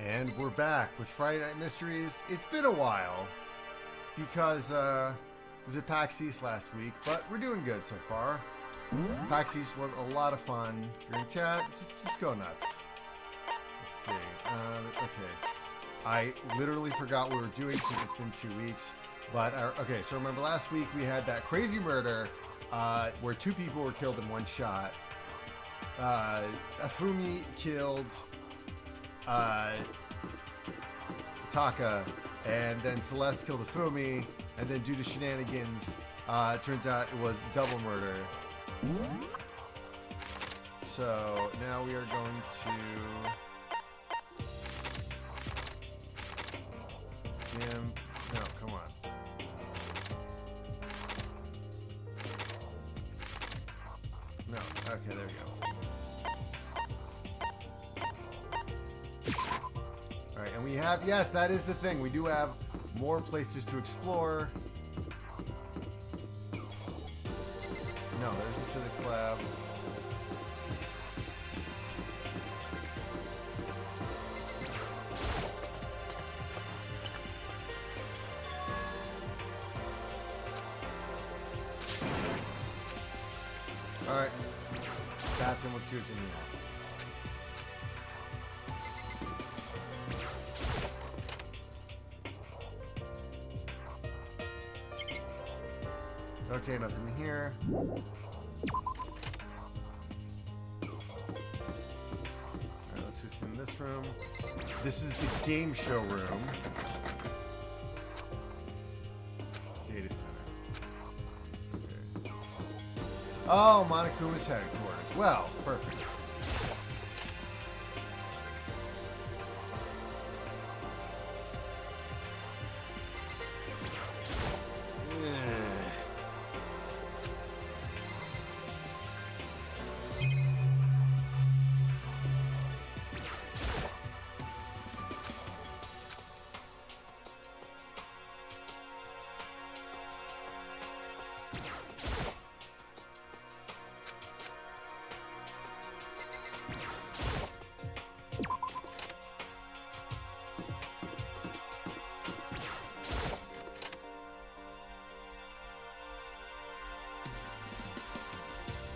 And we're back with Friday Night Mysteries. It's been a while because was it PAX East last week, but we're doing good so far. PAX East was a lot of fun. If you're in chat, just go nuts. Let's see. Okay. I literally forgot what we were doing since it's been 2 weeks. But okay, so remember last week we had that crazy murder where 2 people were killed in one shot. Afumi killed Taka, and then Celeste killed Afumi, and then due to shenanigans, it turns out it was double murder. So now we are going to Jim. No, come on. No. Okay, there we go. Alright, and we have, yes, that is the thing. We do have more places to explore. No, there's the physics lab. Alright. Bathroom, let's see what's in here. Okay, nothing in here. Alright, let's see what's in this room. This is the game show room. Data center. Okay. Oh, Monokuma's headquarters. Well, perfect.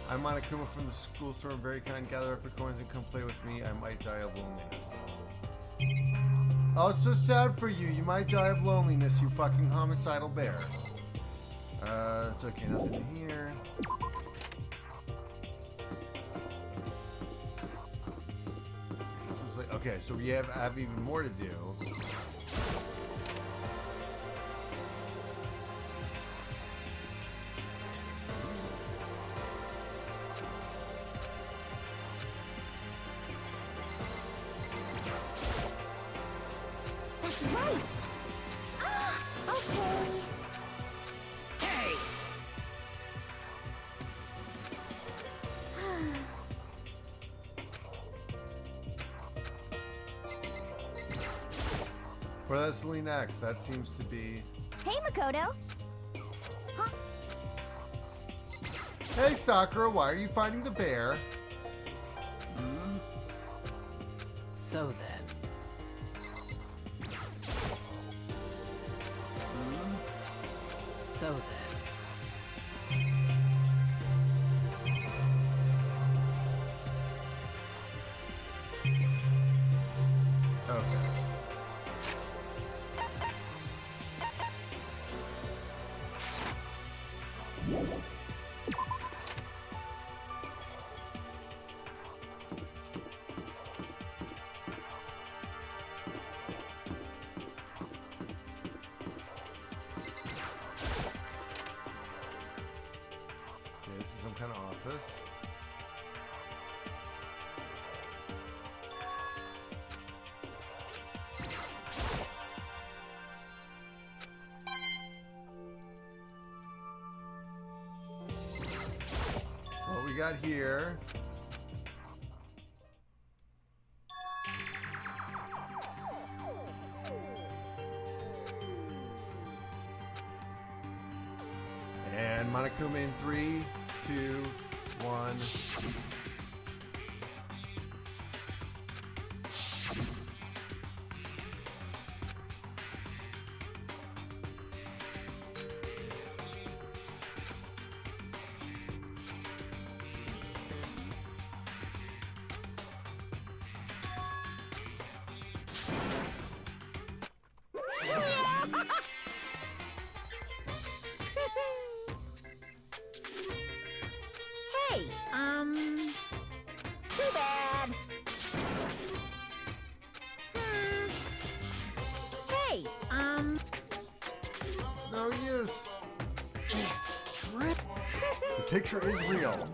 I'm Monokuma from the school store. I'm very kind. Gather up the coins and come play with me. I might die of loneliness. Oh, it's so sad for you. You might die of loneliness, you fucking homicidal bear. It's okay. Nothing in here. This looks like, okay, so we have even more to do. Right. Okay. Hey. For that's next. That seems to be. Hey, Makoto. Huh? Hey, Sakura. Why are you fighting the bear? So then. So then. Okay. This is some kind of office. What we got here? And Monokuma in 3, 2, 1. picture is real.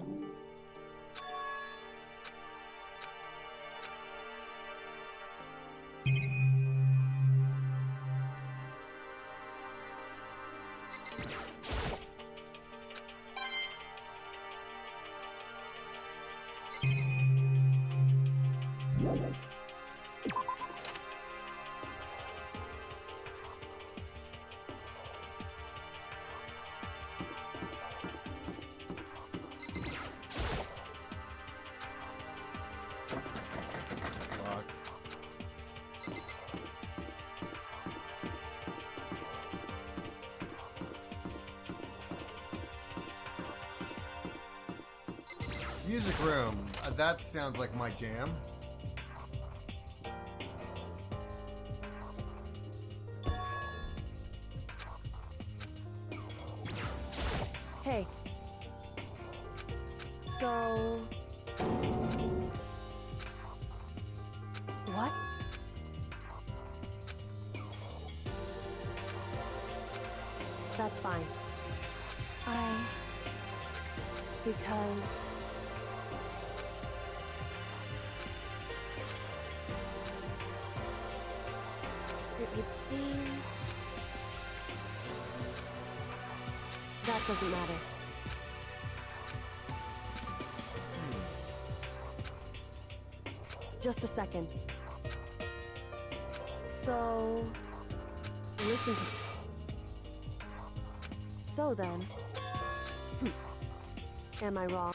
Locked. Music room. That sounds like my jam. Hey. So... What? That's fine. Because... It would seem... That doesn't matter. Just a second. So... Listen to... So then... Am I wrong?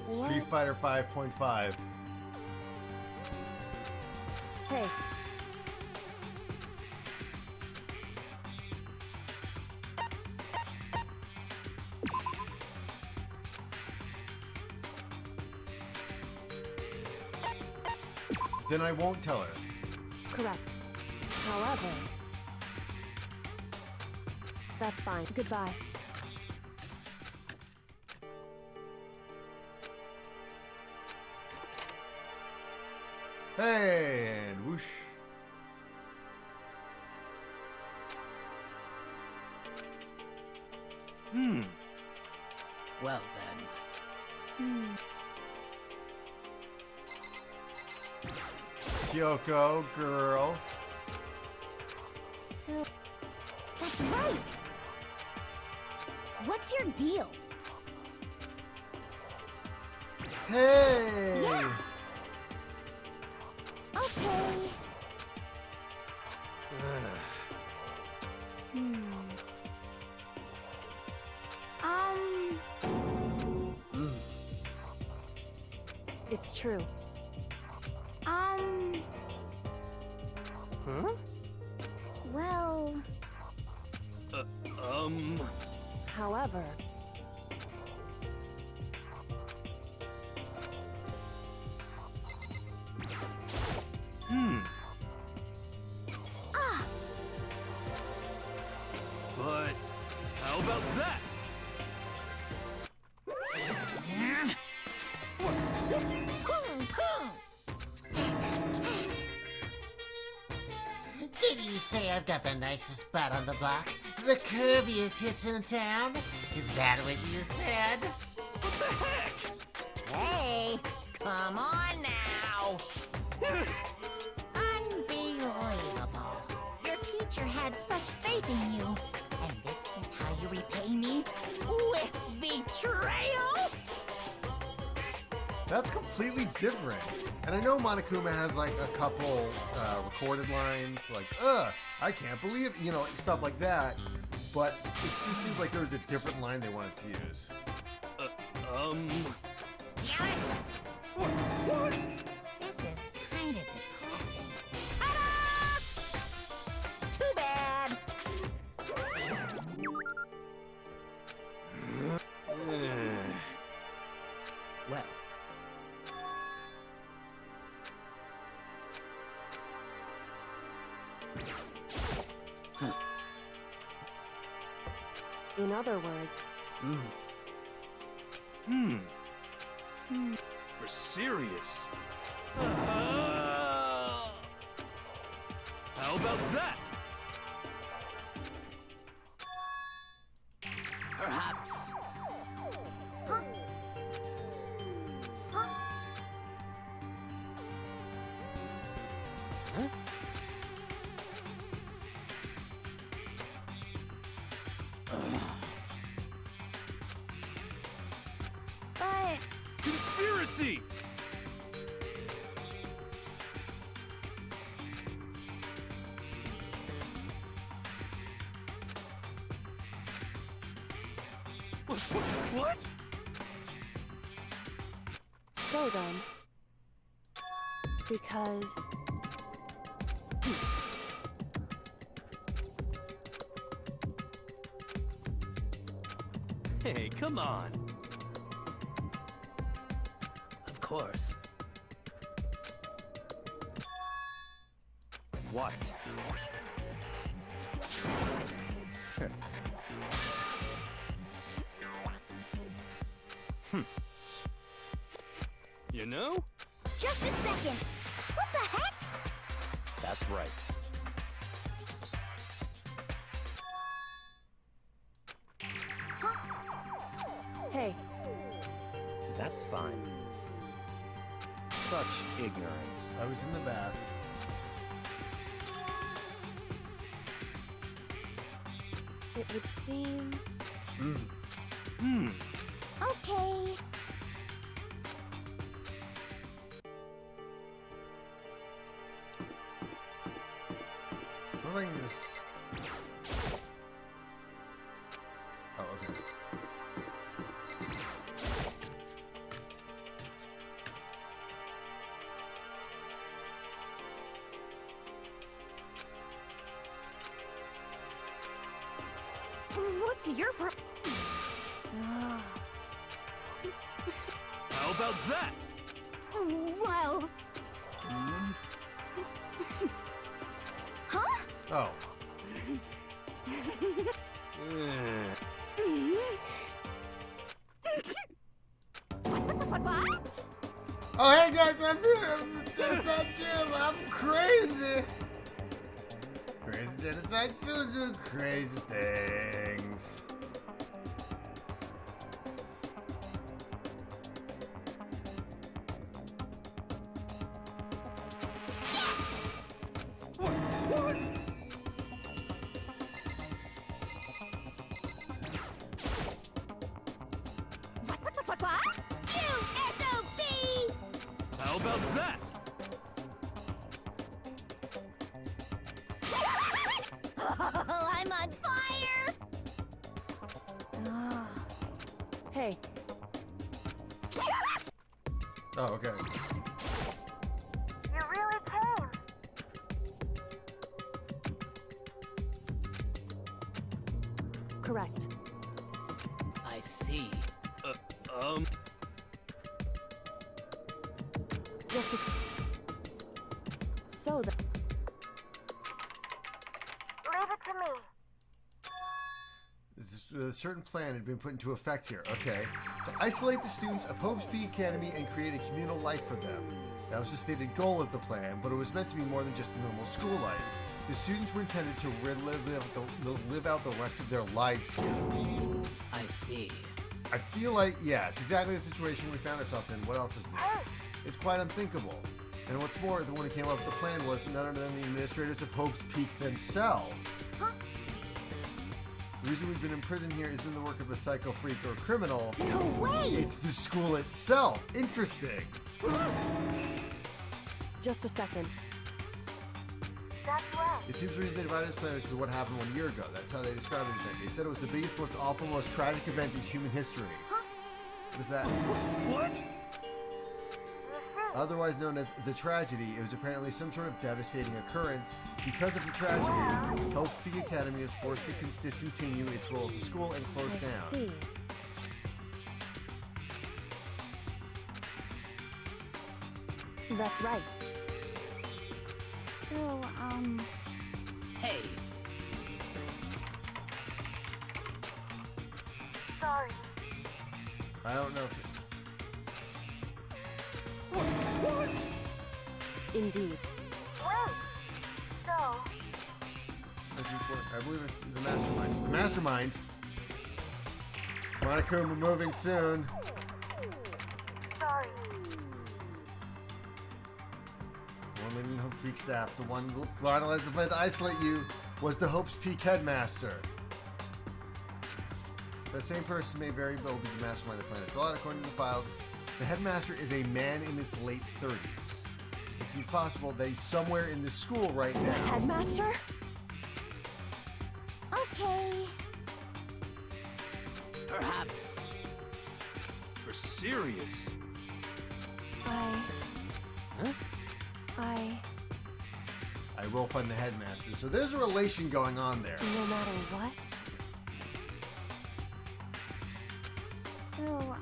What? Street Fighter 5.5. Hey. Then I won't tell her. Correct. However... That's fine. Goodbye. Hey, and whoosh. Well then. Kyoko, girl. So, that's right. What's your deal? Hey! Yeah. Okay. It's true. Huh? Well... However... Ah! But how about that? Did you say I've got the nicest spot on the block? The curviest hips in town? Is that what you said? What the heck? Hey, come on now! Unbelievable. Your teacher had such faith in you. And this is how you repay me? With betrayal? That's completely different. And I know Monokuma has like a couple recorded lines, like, I can't believe it, you know, stuff like that. But it just seems like there was a different line they wanted to use. Damn it! What? This is kind of depressing. Ta-da! Too bad. Well. In other words... For serious? How about that? see. What? So then, because Hey, come on. Of course. What? You know? Just a second. What the heck? That's right. hey, That's fine. Such ignorance. I was in the bath. it would seem Okay. What am I gonna just... Oh, okay. What's your How about that? Well... Huh? Oh. What? Oh, hey guys, I'm here. I'm Genocide Jill. I'm crazy. Crazy Genocide Jill do crazy things. What? What? You SOB! How about that? Oh, I'm on fire! hey, Oh, okay. you really came. Correct. I see. Just as so that leave it to me. A certain plan had been put into effect here. Okay. To isolate the students of Hope's Peak Academy and create a communal life for them. That was the stated goal of the plan, but it was meant to be more than just a normal school life. The students were intended to live out the rest of their lives here. I see. I feel like, yeah, it's exactly the situation we found ourselves in. What else is new? It's quite unthinkable. And what's more, the one who came up with the plan was none other than the administrators of Hope's Peak themselves. Huh? The reason we've been in prison here has been the work of a psycho freak or criminal. No way! It's the school itself. Interesting. Just a second. It seems the reason they divided this planet is what happened 1 year ago. That's how they described it. They said it was the biggest, most awful, most tragic event in human history. What is that? What? Otherwise known as the tragedy, it was apparently some sort of devastating occurrence. Because of the tragedy, Hope's Peak Academy is forced to discontinue its role as a school and close I down. see. That's right. So, Hey, Sorry. I don't know if Indeed. I believe it's the mastermind. The mastermind. Monica, we're moving soon. Sorry. The one leading the Hope Peak staff, the one who finalized the plan to isolate you, was the Hope's Peak headmaster. That same person may very well be the mastermind of the plan. It's a lot according to the file. The headmaster is a man in his late 30s. It seems possible that he's somewhere in the school right The now. headmaster? Okay. Perhaps. For serious. I will find the headmaster. So there's a relation going on there. No matter what? So,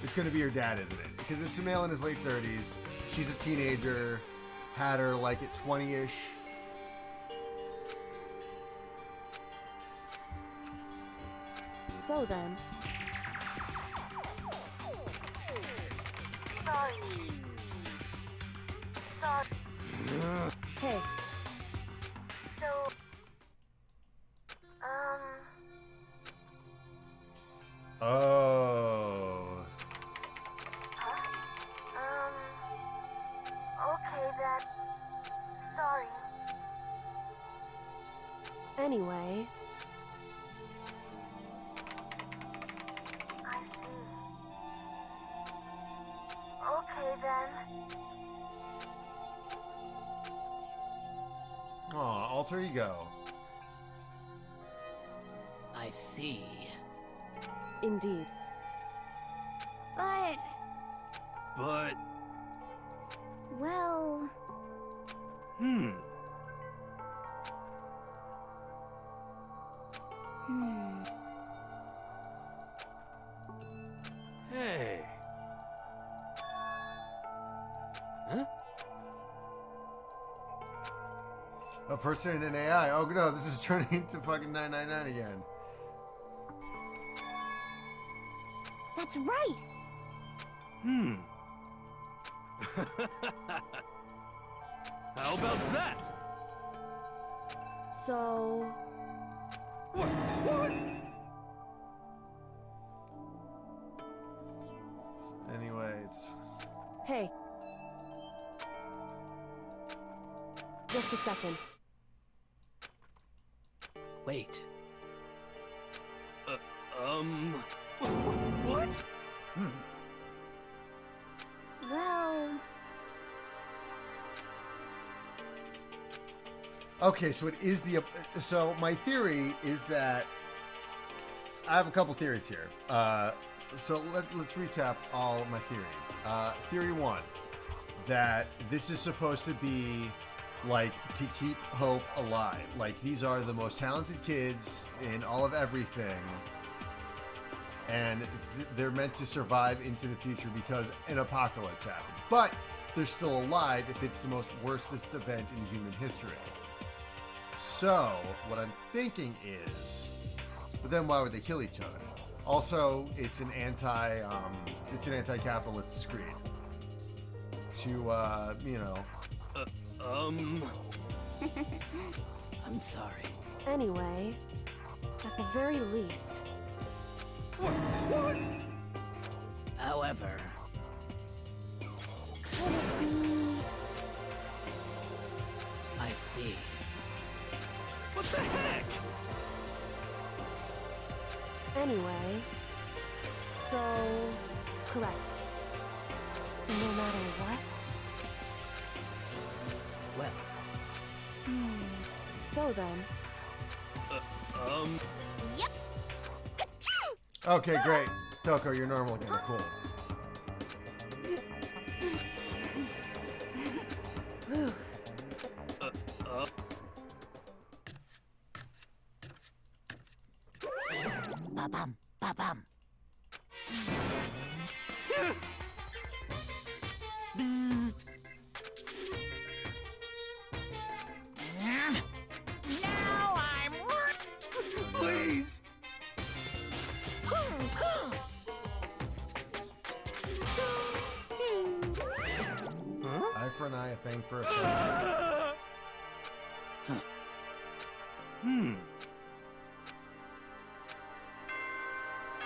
It's going to be her dad, isn't it? Because it's a male in his late 30s. She's a teenager. Had her like at 20-ish. So then, sorry. Hey, so, Oh. okay then. Sorry. Anyway, I see. Okay then. Aw, alter ego. I see. Indeed. but, But, well, hmm. Hey. Huh? A person and an AI. Oh no, this is turning into fucking 999 again. that's right. Hmm. How about that? So, What? Anyway, it's... hey. Just a second. Wait. What? Well, Okay, so it is the... So my theory is that... I have a couple theories here. So let's recap all my theories. Theory 1, that this is supposed to be like to keep hope alive. Like these are the most talented kids in all of everything, and they're meant to survive into the future because an apocalypse happened. But they're still alive if it's the most worstest event in human history. So what I'm thinking is, but then why would they kill each other? Also, it's an anti-capitalist screed. To you know. I'm sorry. Anyway, at the very least, What? However, could it be? I see. What the heck? anyway, so, correct. No matter what? Well, So then, Yep. Okay, great. Toko, you're normal again. Cool. Ba-bum, ba-bum. Bzzz. Now I'm... Please! Eye for an eye, a thing for a thing.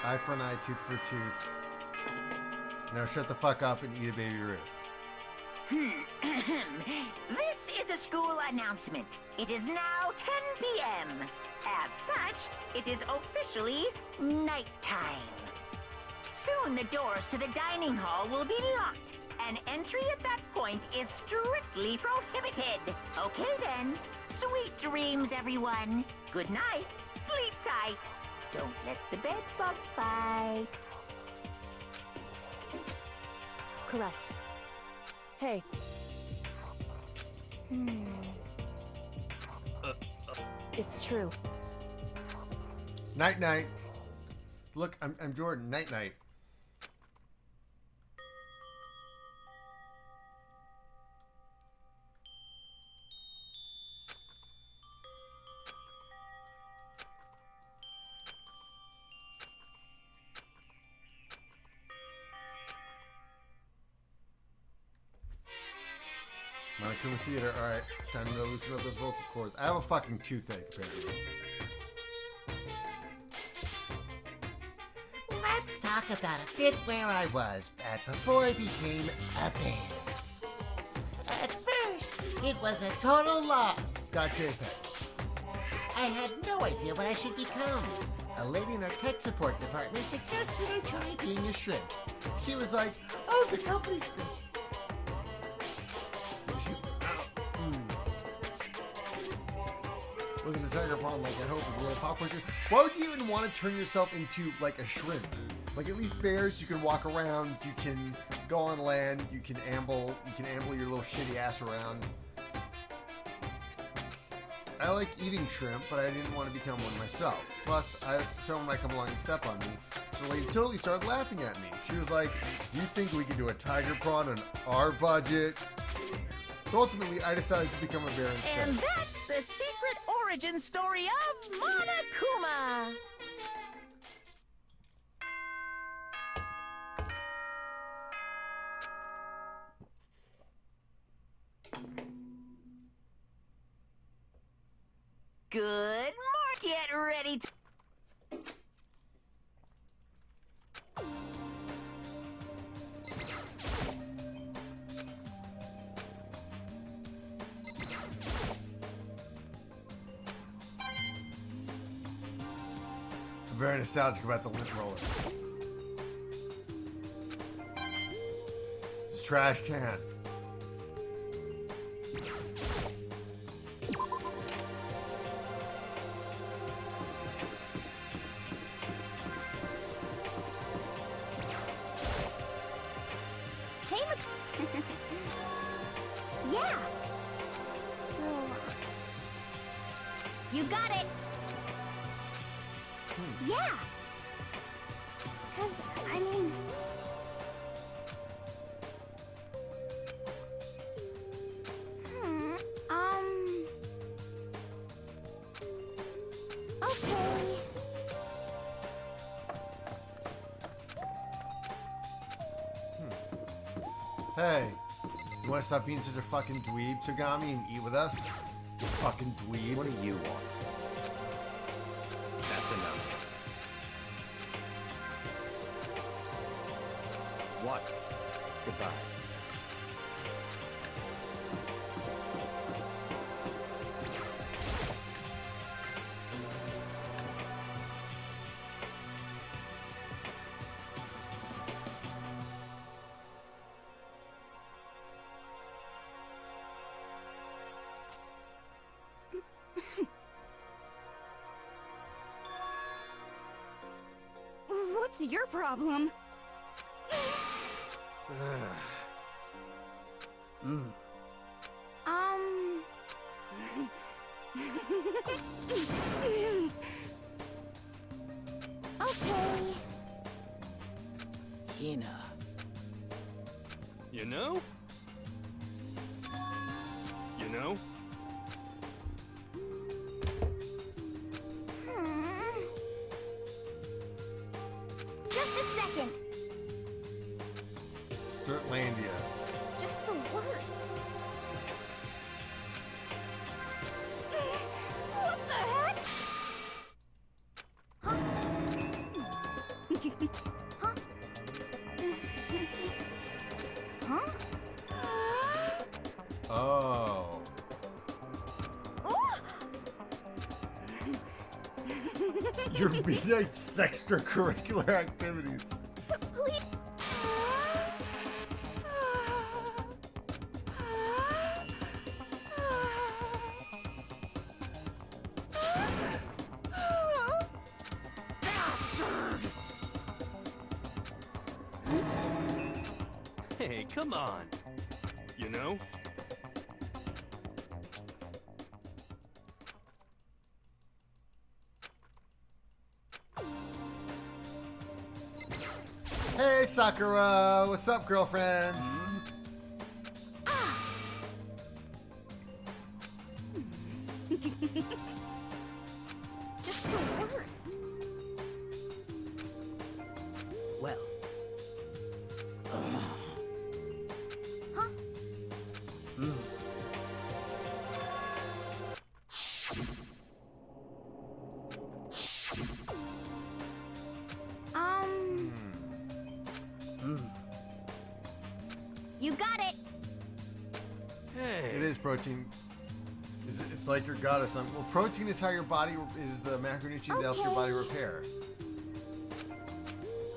Eye for an eye, tooth for a tooth. Now shut the fuck up and eat a baby Ruth. This is a school announcement. It is now 10 p.m. As such, it is officially nighttime. Soon the doors to the dining hall will be locked, and entry at that point is strictly prohibited. Okay then. Sweet dreams, everyone. Good night. Sleep tight. Don't let the bed bugs bite. Correct. Hey. It's true. Night night. Look, I'm Jordan. Night night. Monokuma Theater. All right, time to loosen up those vocal cords. I have a fucking toothache, apparently. Let's talk about a bit where I was before I became a band. At first, it was a total loss. Got JPEG. I had no idea what I should become. A lady in our tech support department suggested I try being a shrimp. She was like, oh, the company's... Was it a tiger prawn? Like, I hope a little popcorn shrimp. Why would you even want to turn yourself into, like, a shrimp? Like, at least bears, you can walk around, you can go on land, you can amble your little shitty ass around. I like eating shrimp, but I didn't want to become one myself. Plus, someone might come along and step on me. So the lady totally started laughing at me. She was like, you think we can do a tiger prawn on our budget? So ultimately, I decided to become a bear instead. And that's the secret origin story of Monokuma. Good. Mark, get ready to... I'm very nostalgic about the lint roller. It's a trash can. Hey, yeah. So, you got it. Yeah. 'Cause, I mean... Okay. Hey, you want to stop being such a fucking dweeb, Togami, and eat with us? You fucking dweeb. What do you want? That's enough. What? Goodbye. What's your problem? Okay. Hina. You know? You know? Just a second. Dirtlandia. Just the worst. What the heck? Huh? Huh? Huh? Oh. Your midnight extracurricular activities. Please. Hey, come on. You know? Hey, Sakura! What's up, girlfriend? Just the worst. Well, Huh? You got it. Hey. It is protein. It's like your gut or something. Well, protein is how your body is the macronutrient that helps your body repair.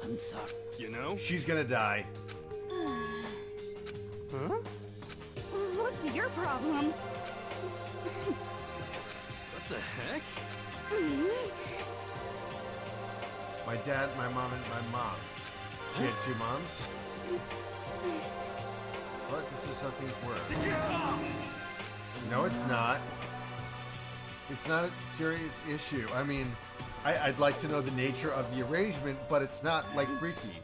I'm sorry. You know? She's gonna die. Huh? What's your problem? What the heck? My dad, my mom, and my mom. She had two moms. What? This is how things work. No, it's not. It's not a serious issue. I mean, I'd like to know the nature of the arrangement, but it's not like freaky.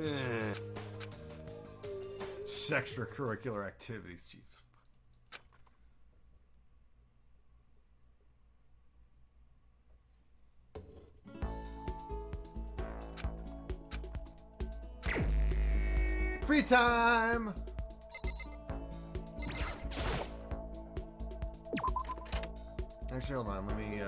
Eh. Extracurricular activities, jeez. Free time! Actually, hold on, let me,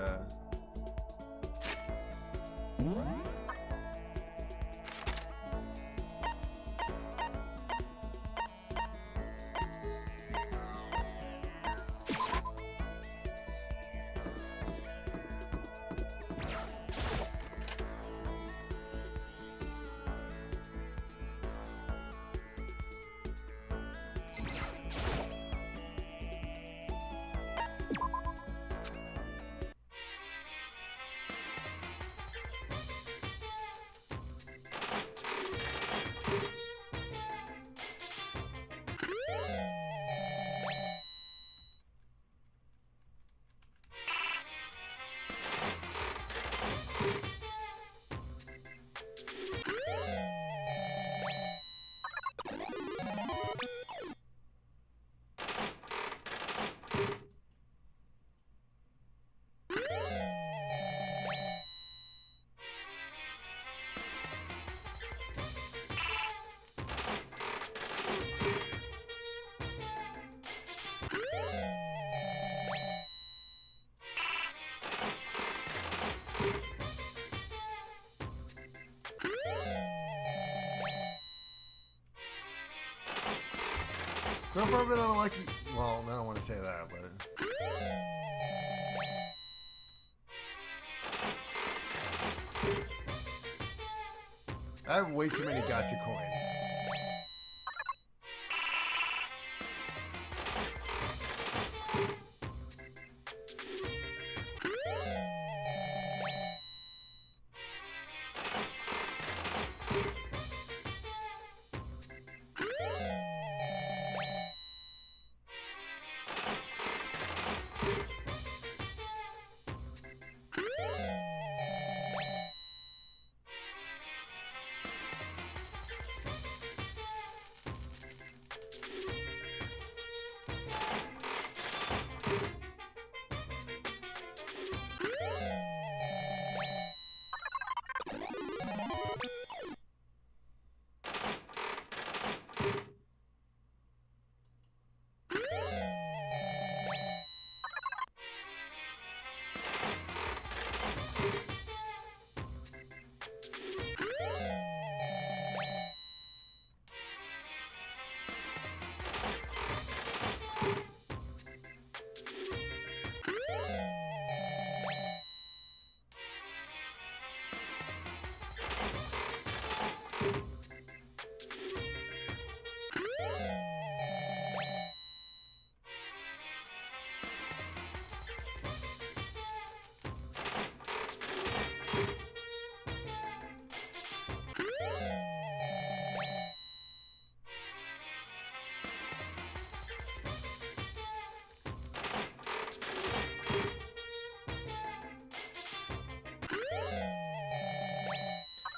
so far, but I don't like it. Well, I don't want to say that, but. I have way too many gotcha coins.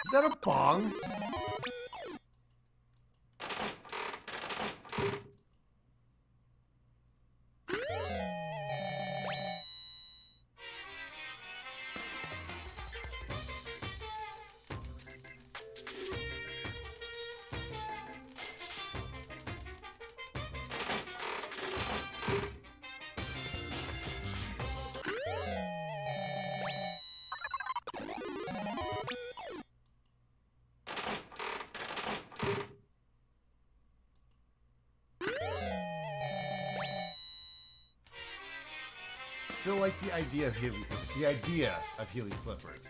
Is that a bong? Still like the idea of Healy slippers. The idea of Healy slippers.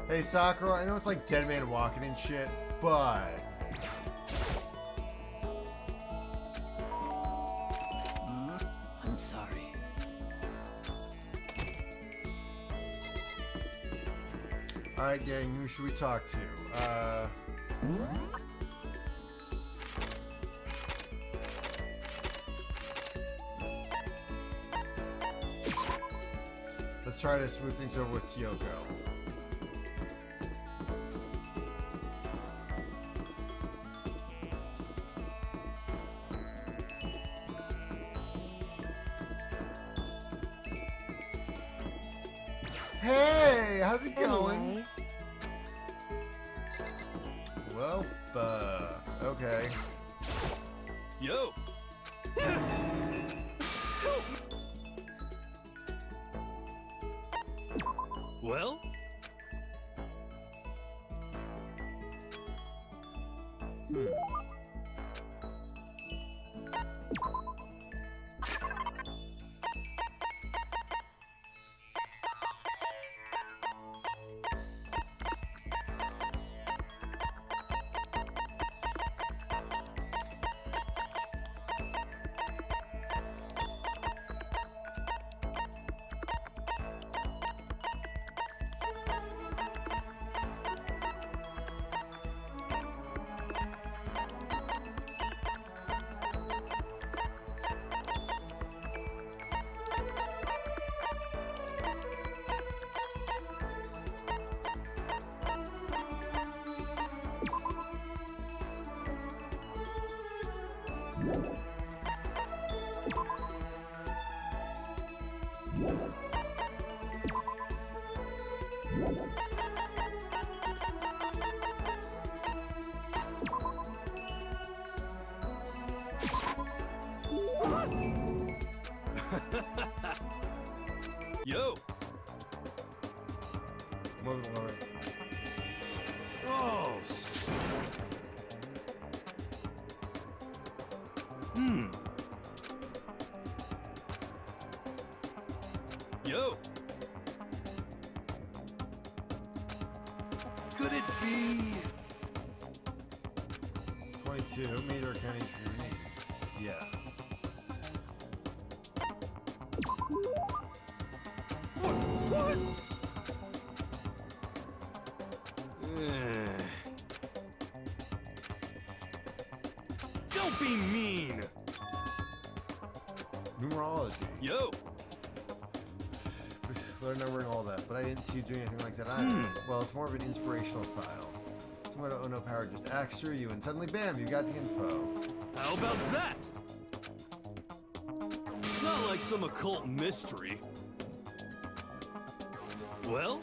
Hey Sakura, I know it's like Dead Man Walking and shit, but I'm sorry. alright gang, who should we talk to? Let's try to smooth things over with Kyoko. Hey, how's it going? Anyway, Well, okay. Yo! Well? Yo! Move it lower. Oh! Yo! Could it be? 22, meter county unique. Yeah. What? Don't be mean! Numerology. Yo! Learn numbering all that, but I didn't see you doing anything like that either. Well, it's more of an inspirational style. Komodo Ono power just acts through you, and suddenly, bam, you got the info. How about that? It's not like some occult mystery. Well?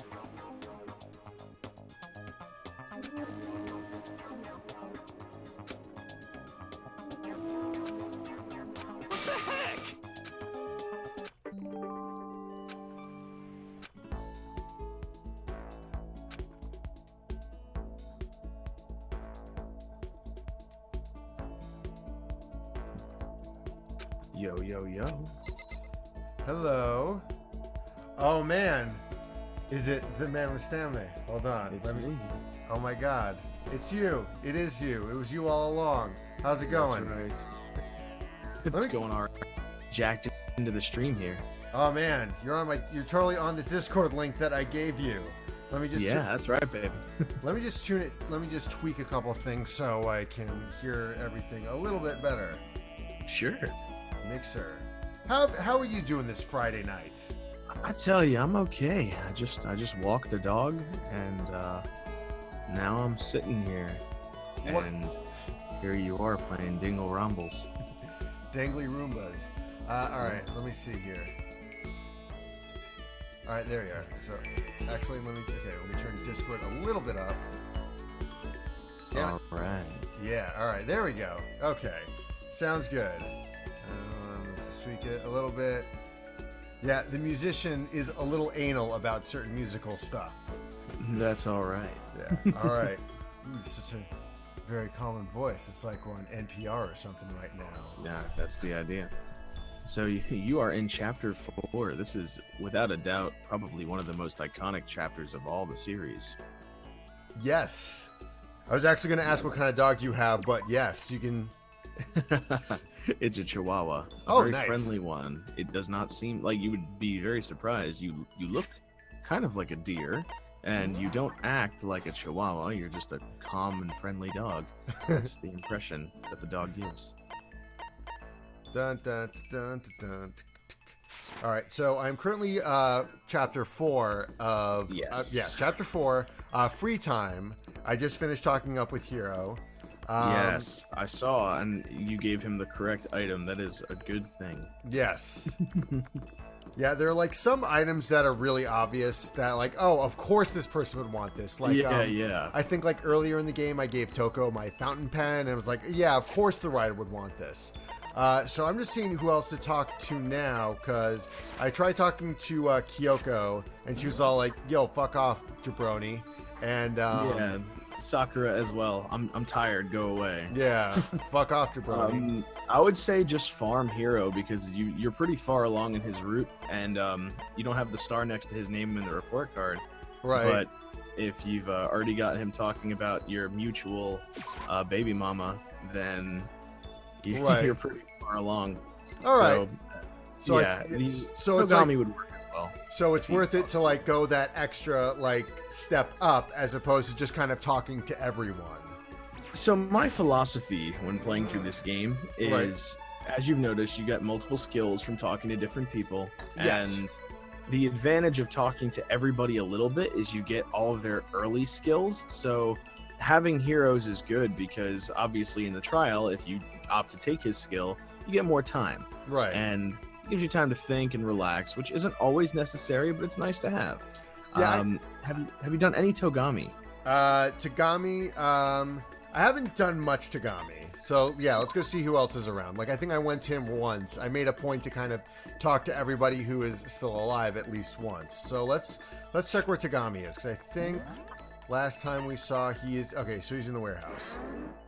What the heck? Yo, yo, yo. Hello. Oh man, is it the man with Stanley? Hold on. It's me. Oh my God, it's you. It is you. It was you all along. How's it going? That's right. It's going all right. Jacked into the stream here. Oh man, you're totally on the Discord link that I gave you. Let me just That's right, baby. let me just tune it. Let me just tweak a couple things so I can hear everything a little bit better. Sure. Mixer. How are you doing this Friday night? I tell you, I'm okay. I just walked the dog, and now I'm sitting here, What? and here you are playing Dingle Rumbles. Dangly Roombas. All right, let me see here. All right, there you are. So, actually, let me turn Discord a little bit up. Yeah. All right. Yeah. All right, there we go. Okay, sounds good. Let's tweak it a little bit. Yeah, the musician is a little anal about certain musical stuff. That's all right. Yeah. All right. Ooh, such a very common voice. It's like we're on NPR or something right now. Yeah, that's the idea. So you are in chapter 4. This is, without a doubt, probably one of the most iconic chapters of all the series. Yes. I was actually going to ask what kind of dog you have, but yes, you can. It's a Chihuahua. A Oh, very nice. friendly one. It does not seem like, you would be very surprised. You look kind of like a deer, and you don't act like a Chihuahua. You're just a calm and friendly dog. That's the impression that the dog gives. Dun, dun, dun, dun, dun. All right, so I'm currently chapter 4 of Yes. chapter 4, free time. I just finished talking up with Hero. Yes, I saw, and you gave him the correct item. That is a good thing. Yes. Yeah, there are like some items that are really obvious that like, oh, of course this person would want this. Like, yeah. I think like earlier in the game I gave Toko my fountain pen and it was like, yeah, of course the writer would want this. So I'm just seeing who else to talk to now, because I tried talking to Kyoko, and she was all like, yo, fuck off, jabroni. And Yeah, Sakura as well. I'm tired. Go away. yeah, fuck off, jabroni. I would say just farm Hero, because you're pretty far along in his route, and you don't have the star next to his name in the report card. Right. But if you've already got him talking about your mutual baby mama, then Right. you're pretty far along. All right. So yeah, so it's Togami like, would work as well. so it's worth it to like go that extra like step up as opposed to just kind of talking to everyone. So my philosophy when playing through this game is, as you've noticed, you get multiple skills from talking to different people. Yes. And the advantage of talking to everybody a little bit is you get all of their early skills. So having heroes is good because obviously in the trial, if you opt to take his skill, you get more time. Right. And it gives you time to think and relax, which isn't always necessary, but it's nice to have. Yeah, Have you done any Togami? Togami, I haven't done much Togami. So yeah, let's go see who else is around. Like I think I went to him once. I made a point to kind of talk to everybody who is still alive at least once. So let's check where Togami is, because I think last time we saw he is okay. So he's in the warehouse.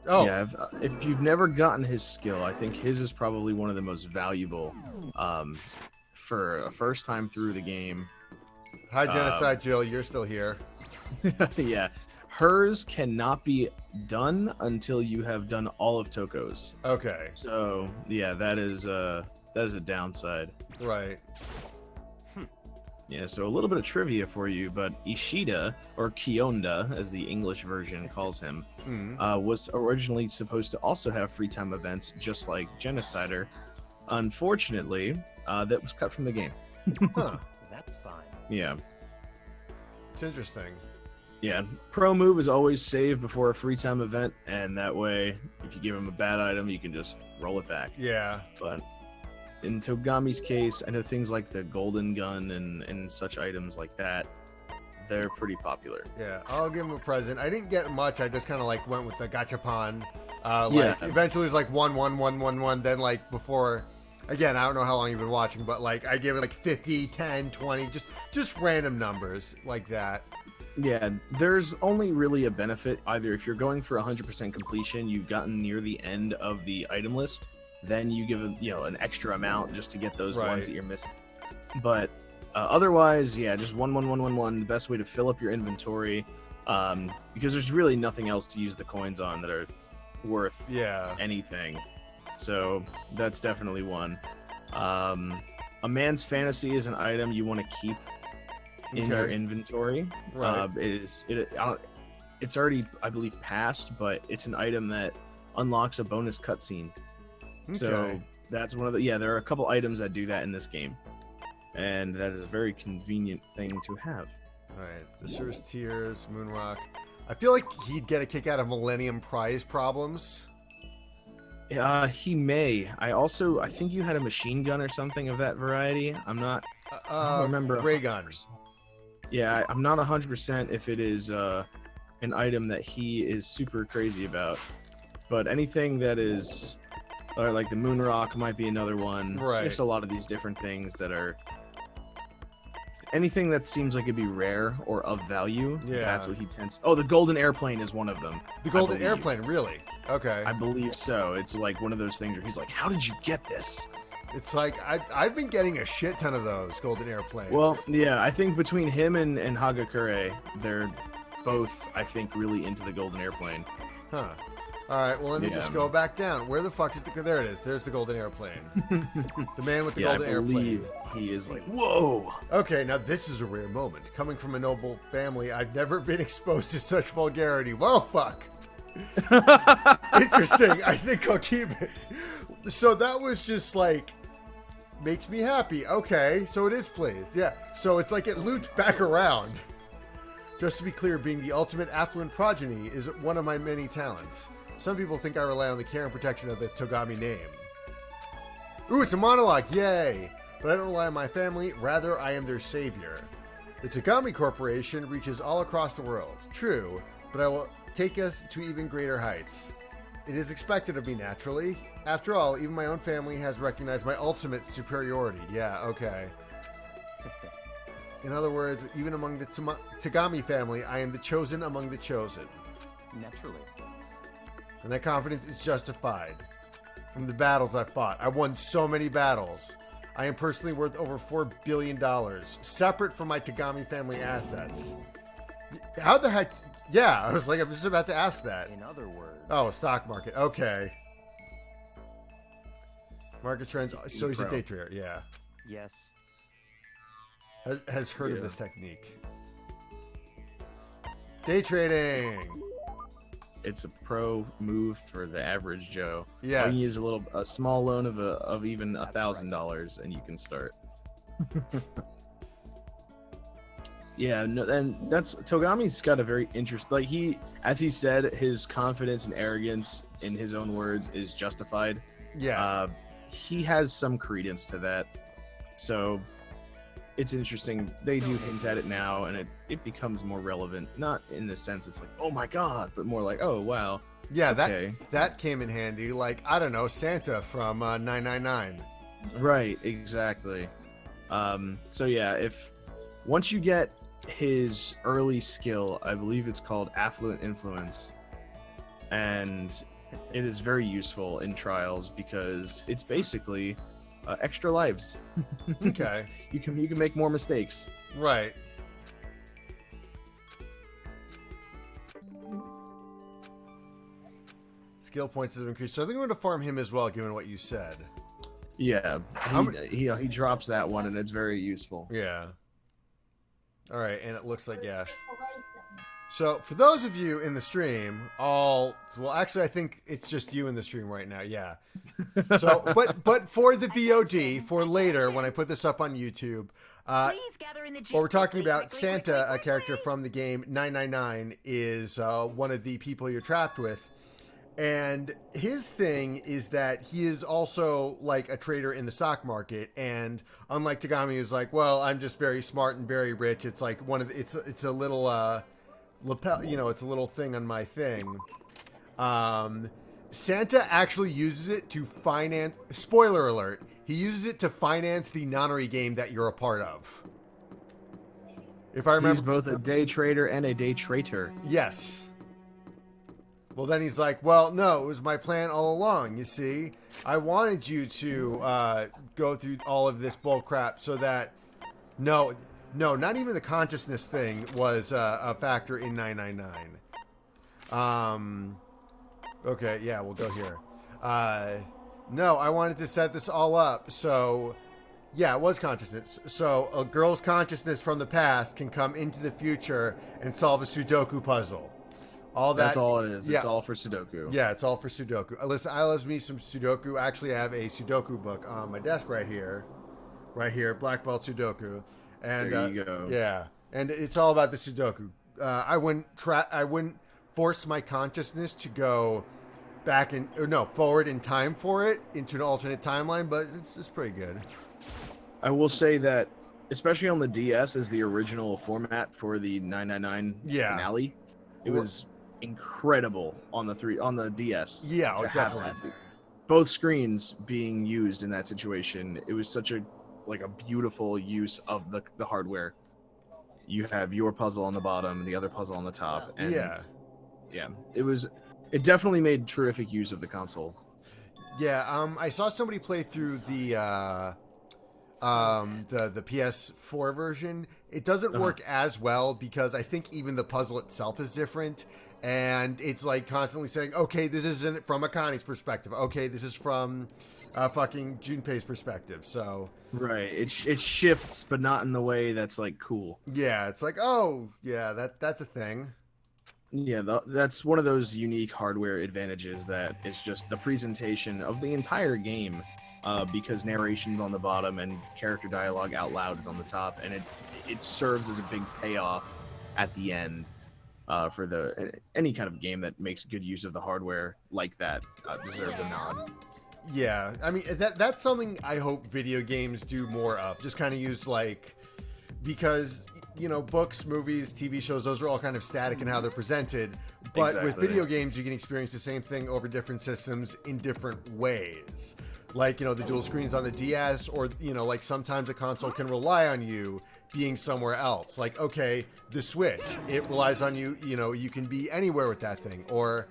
Oh Yeah, if you've never gotten his skill, I think his is probably one of the most valuable for a first time through the game. Hi Genocide Jill, you're still here. Yeah, hers cannot be done until you have done all of Toko's. Okay. So yeah, that is a downside. Right. Yeah, so a little bit of trivia for you, but Ishida, or Kionda, as the English version calls him, was originally supposed to also have free time events, just like Genocider. Unfortunately, that was cut from the game. Huh. That's fine. Yeah. It's interesting. Yeah, pro move is always save before a free time event, and that way, if you give him a bad item, you can just roll it back. Yeah. But in Togami's case, I know things like the golden gun and such items like that, they're pretty popular. Yeah, I'll give him a present. I didn't get much. I just kind of like went with the gachapon. Yeah. Eventually it's like 1 1 1 1 1. Then like before, again, I don't know how long you've been watching, but like I give it like 50, 10, 20, just random numbers like that. Yeah, there's only really a benefit either if you're going for 100% completion, you've gotten near the end of the item list, then you give an extra amount just to get those ones that you're missing. But otherwise, yeah, just 1 1 1 1 1, the best way to fill up your inventory, because there's really nothing else to use the coins on that are worth anything. So that's definitely one. A man's fantasy is an item you want to keep in your inventory. Right. It's already, I believe, passed, but it's an item that unlocks a bonus cutscene. Okay. So that's one of the there are a couple items that do that in this game, and that is a very convenient thing to have. All right, the Sur's Tears, Moonrock. I feel like he'd get a kick out of Millennium Prize problems. He may. I think you had a machine gun or something of that variety. I don't remember. Ray gun. Yeah, I'm not 100% if it is an item that he is super crazy about. But anything that is, like the Moonrock might be another one. Right. There's a lot of these different things that are... Anything that seems like it'd be rare or of value, that's what he tends... Oh, the Golden Airplane is one of them. The Golden Airplane, really? Okay. I believe so. It's like one of those things where he's like, how did you get this? It's like, I've been getting a shit ton of those Golden Airplanes. Well, yeah, I think between him and Hagakure, they're both, I think, really into the Golden Airplane. Huh. All right, well, let me just go back down. Where the fuck is the... There it is. There's the Golden Airplane. The man with the Golden I Airplane. believe he is like, whoa! Okay, now this is a rare moment. Coming from a noble family, I've never been exposed to such vulgarity. Well, fuck. Interesting. I think I'll keep it. So that was just like... Makes me happy. Okay, so it is pleased. Yeah, so it's like it looped back around. Just to be clear, being the ultimate affluent progeny is one of my many talents. Some people think I rely on the care and protection of the Togami name. Ooh, it's a monologue, yay! But I don't rely on my family, rather I am their savior. The Togami Corporation reaches all across the world. True, but I will take us to even greater heights. It is expected of me naturally. After all, even my own family has recognized my ultimate superiority. Yeah, okay. In other words, even among the Togami family, I am the chosen among the chosen. Naturally. And that confidence is justified. From the battles I've fought. I won so many battles. I am personally worth over $4 billion, separate from my Togami family assets. How the heck... Yeah, I was like, I'm just about to ask that. In other words... Oh, stock market. Okay. Market trends. So he's a day trader. Yeah. Yes. Has heard of this technique. Day trading. It's a pro move for the average Joe. Yes. You can use a small loan of even $1,000 and you can start. Yeah, no, and that's Togami's got a very interesting. Like as he said, his confidence and arrogance, in his own words, is justified. Yeah. He has some credence to that, so it's interesting. They do hint at it now, and it becomes more relevant. Not in the sense it's like, oh my god, but more like, oh wow. Yeah, okay. that came in handy. Like, I don't know, Santa from 999. Right, exactly. So yeah, once you get his early skill, I believe it's called Affluent Influence, and it is very useful in trials because it's basically extra lives. Okay. You can make more mistakes. Right. Skill points have increased, so I think I'm going to farm him as well, given what you said. Yeah, he drops that one, and it's very useful. Yeah. All right, and it looks like So for those of you in the stream, actually I think it's just you in the stream right now. Yeah. So, but for the VOD for later when I put this up on YouTube, what we're talking about, Santa, a character from the game 999, is one of the people you're trapped with. And his thing is that he is also like a trader in the stock market. And unlike Tagami, who's like, well, I'm just very smart and very rich. It's like it's a little lapel, it's a little thing on my thing. Santa actually uses it to finance. Spoiler alert: he uses it to finance the nonary game that you're a part of. If I remember, he's both a day trader and a day traitor. Yes. Well, then he's like, well, no, it was my plan all along. You see, I wanted you to go through all of this bull crap so that no, not even the consciousness thing was a factor in 999. Okay, yeah, we'll go here. No, I wanted to set this all up. So, yeah, it was consciousness. So a girl's consciousness from the past can come into the future and solve a Sudoku puzzle. That's all it is. Yeah. It's all for Sudoku. Yeah, it's all for Sudoku. Listen, I love me some Sudoku. Actually, I have a Sudoku book on my desk right here, Black Belt Sudoku. And there you go. Yeah, and it's all about the Sudoku. I wouldn't force my consciousness to go forward in time for it into an alternate timeline, but it's pretty good. I will say that, especially on the DS, as the original format for the 999 finale, it was incredible on the DS. Yeah, definitely. Both screens being used in that situation, it was such a beautiful use of the hardware. You have your puzzle on the bottom and the other puzzle on the top, and it definitely made terrific use of the console. Yeah, I saw somebody play through the PS4 version. It doesn't work as well because I think even the puzzle itself is different, and it's like constantly saying, okay, this isn't from Akani's perspective. Okay, this is from fucking Junpei's perspective. So right, it shifts, but not in the way that's like cool. Yeah, it's like, oh yeah, that's a thing. Yeah, that's one of those unique hardware advantages that it's just the presentation of the entire game, because narration's on the bottom and character dialogue out loud is on the top, and it serves as a big payoff at the end for any kind of game that makes good use of the hardware like that deserves a nod. Yeah, I mean that's something I hope video games do more of. Just kind of use because books, movies, TV shows, those are all kind of static in how they're presented. But with video games, you can experience the same thing over different systems in different ways. Like, the dual screens on the DS, or, like sometimes a console can rely on you being somewhere else. Like, okay, the Switch, it relies on you, you can be anywhere with that thing. Or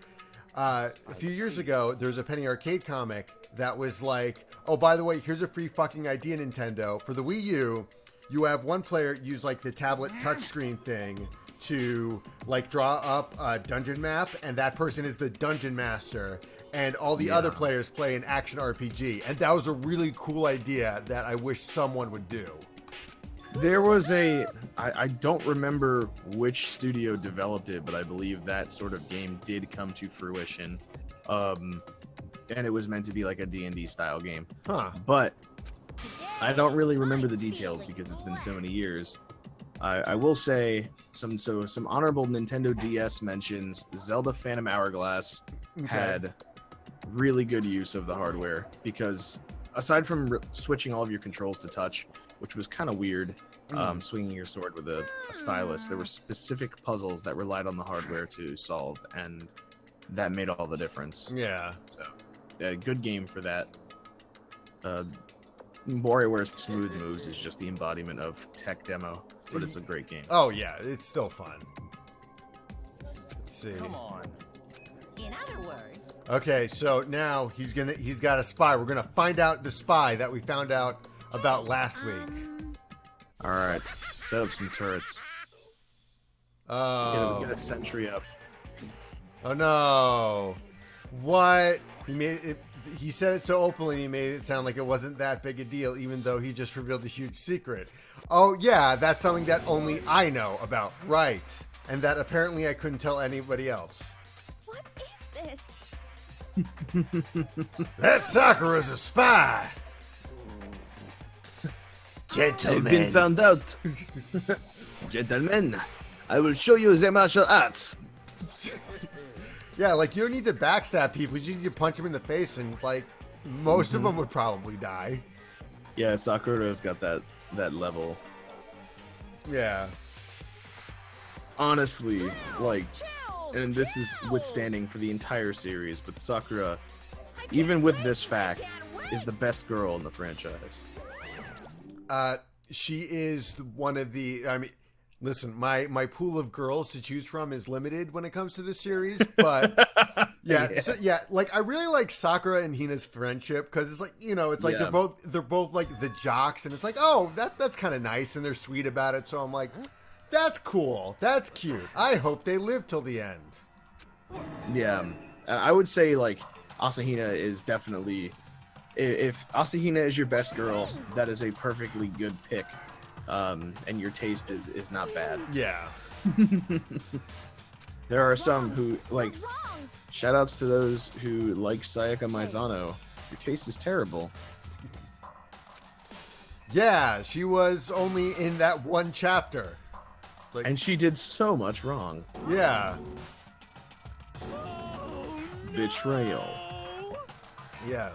a few years ago, there was a Penny Arcade comic that was like, oh, by the way, here's a free fucking idea, Nintendo. For the Wii U, you have one player use like the tablet touchscreen thing to like draw up a dungeon map, and that person is the dungeon master, and all the other players play an action RPG. And that was a really cool idea that I wish someone would do. There was I don't remember which studio developed it, but I believe that sort of game did come to fruition. And it was meant to be like a D&D style game. Huh. But I don't really remember the details because it's been so many years. I will say some honorable Nintendo DS mentions. Zelda Phantom Hourglass had really good use of the hardware, because aside from switching all of your controls to touch, which was kind of weird, swinging your sword with a stylus, there were specific puzzles that relied on the hardware to solve, and that made all the difference. Yeah. So, good game for that. WarioWare's smooth moves is just the embodiment of tech demo, but it's a great game. Oh yeah, it's still fun. Let's see. Come on. In other words, Okay, so now he's got a spy. We're gonna find out the spy that we found out about last week. All right, set up some turrets. Oh. Get a sentry up. Oh no! What? He made it. He said it so openly. He made it sound like it wasn't that big a deal, even though he just revealed a huge secret. Oh yeah, that's something that only I know about. Right. and that apparently I couldn't tell anybody else. What is this? That Sakura's a spy! I've been Gentlemen. found out. Gentlemen, I will show you the martial arts. Yeah, like, you don't need to backstab people. You just need to punch them in the face, and, like, most of them would probably die. Yeah, Sakura's got that level. Yeah. Honestly, like, and this is withstanding for the entire series, but Sakura, even with this fact, is the best girl in the franchise. She is one of the, I mean, listen, my pool of girls to choose from is limited when it comes to this series, but yeah, like, I really like Sakura and Hina's friendship, because it's like, you know, it's like they're both like the jocks, and it's like, oh, that's kind of nice, and they're sweet about it, so I'm like, that's cool, that's cute. I hope they live till the end. Yeah, I would say, like, Asahina is definitely, if Asahina is your best girl, that is a perfectly good pick, and your taste is not bad. Yeah. There are some who, like, shoutouts to those who like Sayaka Maizano. Your taste is terrible. Yeah, she was only in that one chapter. Like, And she did so much wrong. yeah. Betrayal. Yeah.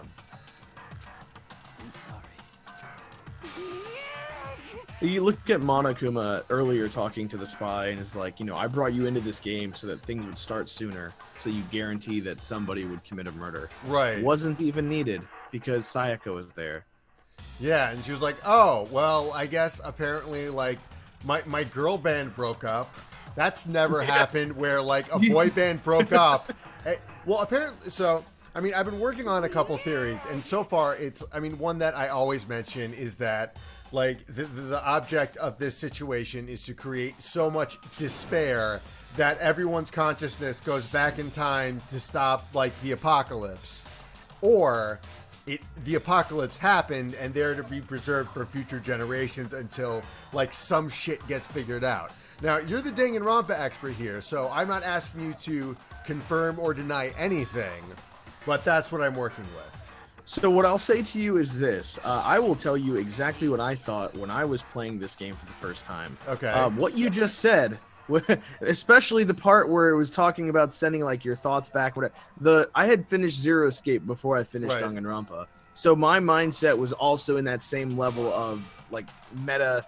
I'm sorry. You look at Monokuma earlier talking to the spy and is like, you know, I brought you into this game so that things would start sooner, so you guarantee that somebody would commit a murder. Right. Wasn't even needed because Sayaka was there. Yeah, and she was like, oh, well, I guess apparently, like, my girl band broke up. That's never happened where, like, a boy band broke up. Well, apparently, so, I mean, I've been working on a couple theories, and so far it's, I mean, one that I always mention is that, like, the object of this situation is to create so much despair that everyone's consciousness goes back in time to stop, like, the apocalypse. Or the apocalypse happened and they're to be preserved for future generations until, like, some shit gets figured out. Now, you're the Danganronpa expert here, so I'm not asking you to confirm or deny anything, but that's what I'm working with. So what I'll say to you is this. I will tell you exactly what I thought when I was playing this game for the first time. Okay. What you just said, especially the part where it was talking about sending, like, your thoughts back. I had finished Zero Escape before I finished Right. Danganronpa. So my mindset was also in that same level of, like, meta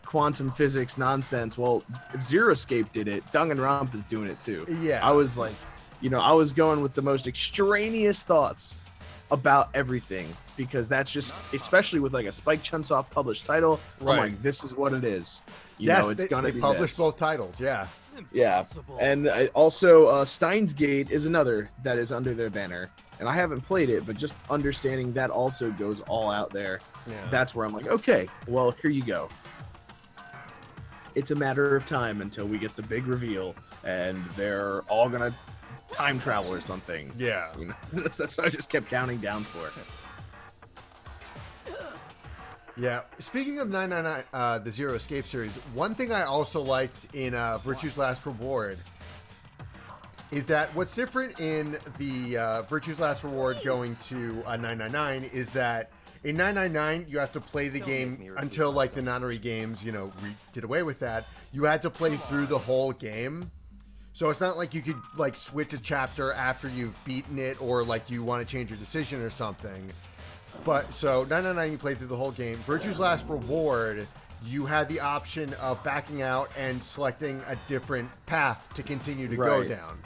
quantum physics nonsense. Well, if Zero Escape did it, Danganronpa's doing it too. Yeah. I was like, you know, I was going with the most extraneous thoughts about everything, because that's just, especially with, like, a Spike Chunsoft published title, Right. I'm like, this is what it is. You Yes, know, it's they gonna be published this. both titles, yeah. Yeah, Impossible. and also Steins Gate is another that is under their banner, and I haven't played it, but just understanding that also goes all out there. Yeah. That's where I'm like, okay, well, here you go. It's a matter of time until we get the big reveal, and they're all gonna time travel or something. Yeah. You know, that's what I just kept counting down for. Yeah. Speaking of 999, the Zero Escape series, one thing I also liked in Virtue's Last Reward is that what's different in the Virtue's Last Reward going to 999 is that in 999 you have to play the game until, like, the Nanori games, you know, did away with that. You had to play through the whole game. So it's not like you could, like, switch a chapter after you've beaten it, or, like, you want to change your decision or something. But so 999 you play through the whole game. Virtue's Last Reward, you had the option of backing out and selecting a different path to continue to go Right. down.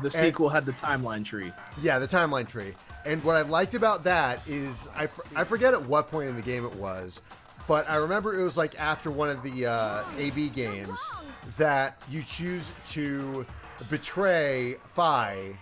The sequel had the timeline tree. Yeah, the timeline tree. And what I liked about that is, I forget at what point in the game it was, but I remember it was, like, after one of the AB games that you choose to betray Phi,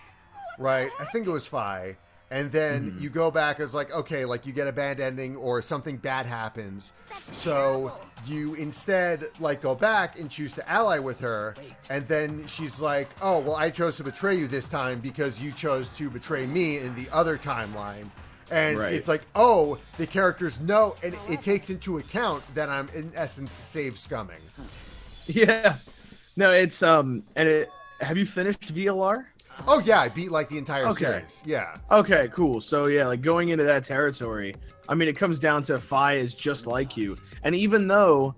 right? I think it was Phi. And then you go back as, like, okay, like, you get a bad ending or something bad happens. So you instead, like, go back and choose to ally with her. And then she's like, oh, well, I chose to betray you this time because you chose to betray me in the other timeline. And Right. it's like, oh, the characters know, and it takes into account that I'm, in essence, save scumming. Yeah. No, it's have you finished VLR? Oh yeah, I beat like the entire Okay. series. Yeah. Okay, cool. So yeah, like going into that territory, I mean, it comes down to Fi is just like you, and even though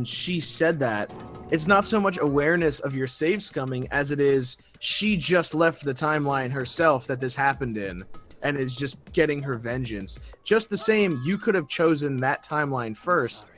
she said that, it's not so much awareness of your save scumming as it is she just left the timeline herself that this happened in, and is just getting her vengeance. Just the same, you could have chosen that timeline first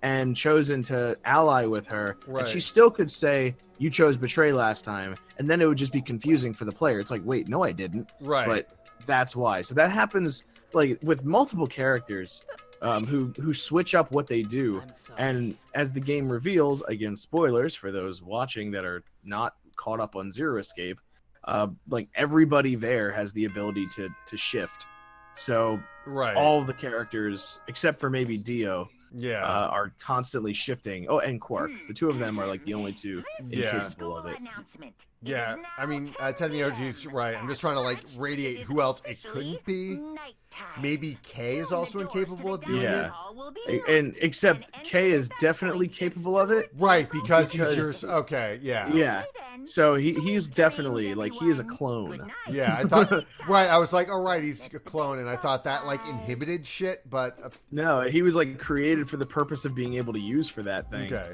and chosen to ally with her, Right. and she still could say you chose betray last time, and then it would just be confusing for the player. It's like, wait, no, I didn't. Right. But that's why. So that happens like with multiple characters who switch up what they do, and as the game reveals, again, spoilers for those watching that are not caught up on Zero Escape, like everybody there has the ability to shift. So Right. all the characters except for maybe Dio Yeah. are constantly shifting. Oh, and Quark. The two of them are like the only two Yeah. incapable of it. Yeah, I mean, Ted Miyoji's right. I'm just trying to, like, radiate who else it couldn't be. Maybe Kay is also incapable of doing Yeah. it. And except Kay is definitely capable of it. Right, because he's Because- your... Okay, yeah. Yeah. So he's definitely, like, he is a clone. Yeah, I thought... right, I was like, oh, right, he's a clone, and I thought that, like, inhibited shit, but... No, he was, like, created for the purpose of being able to use for that thing. okay.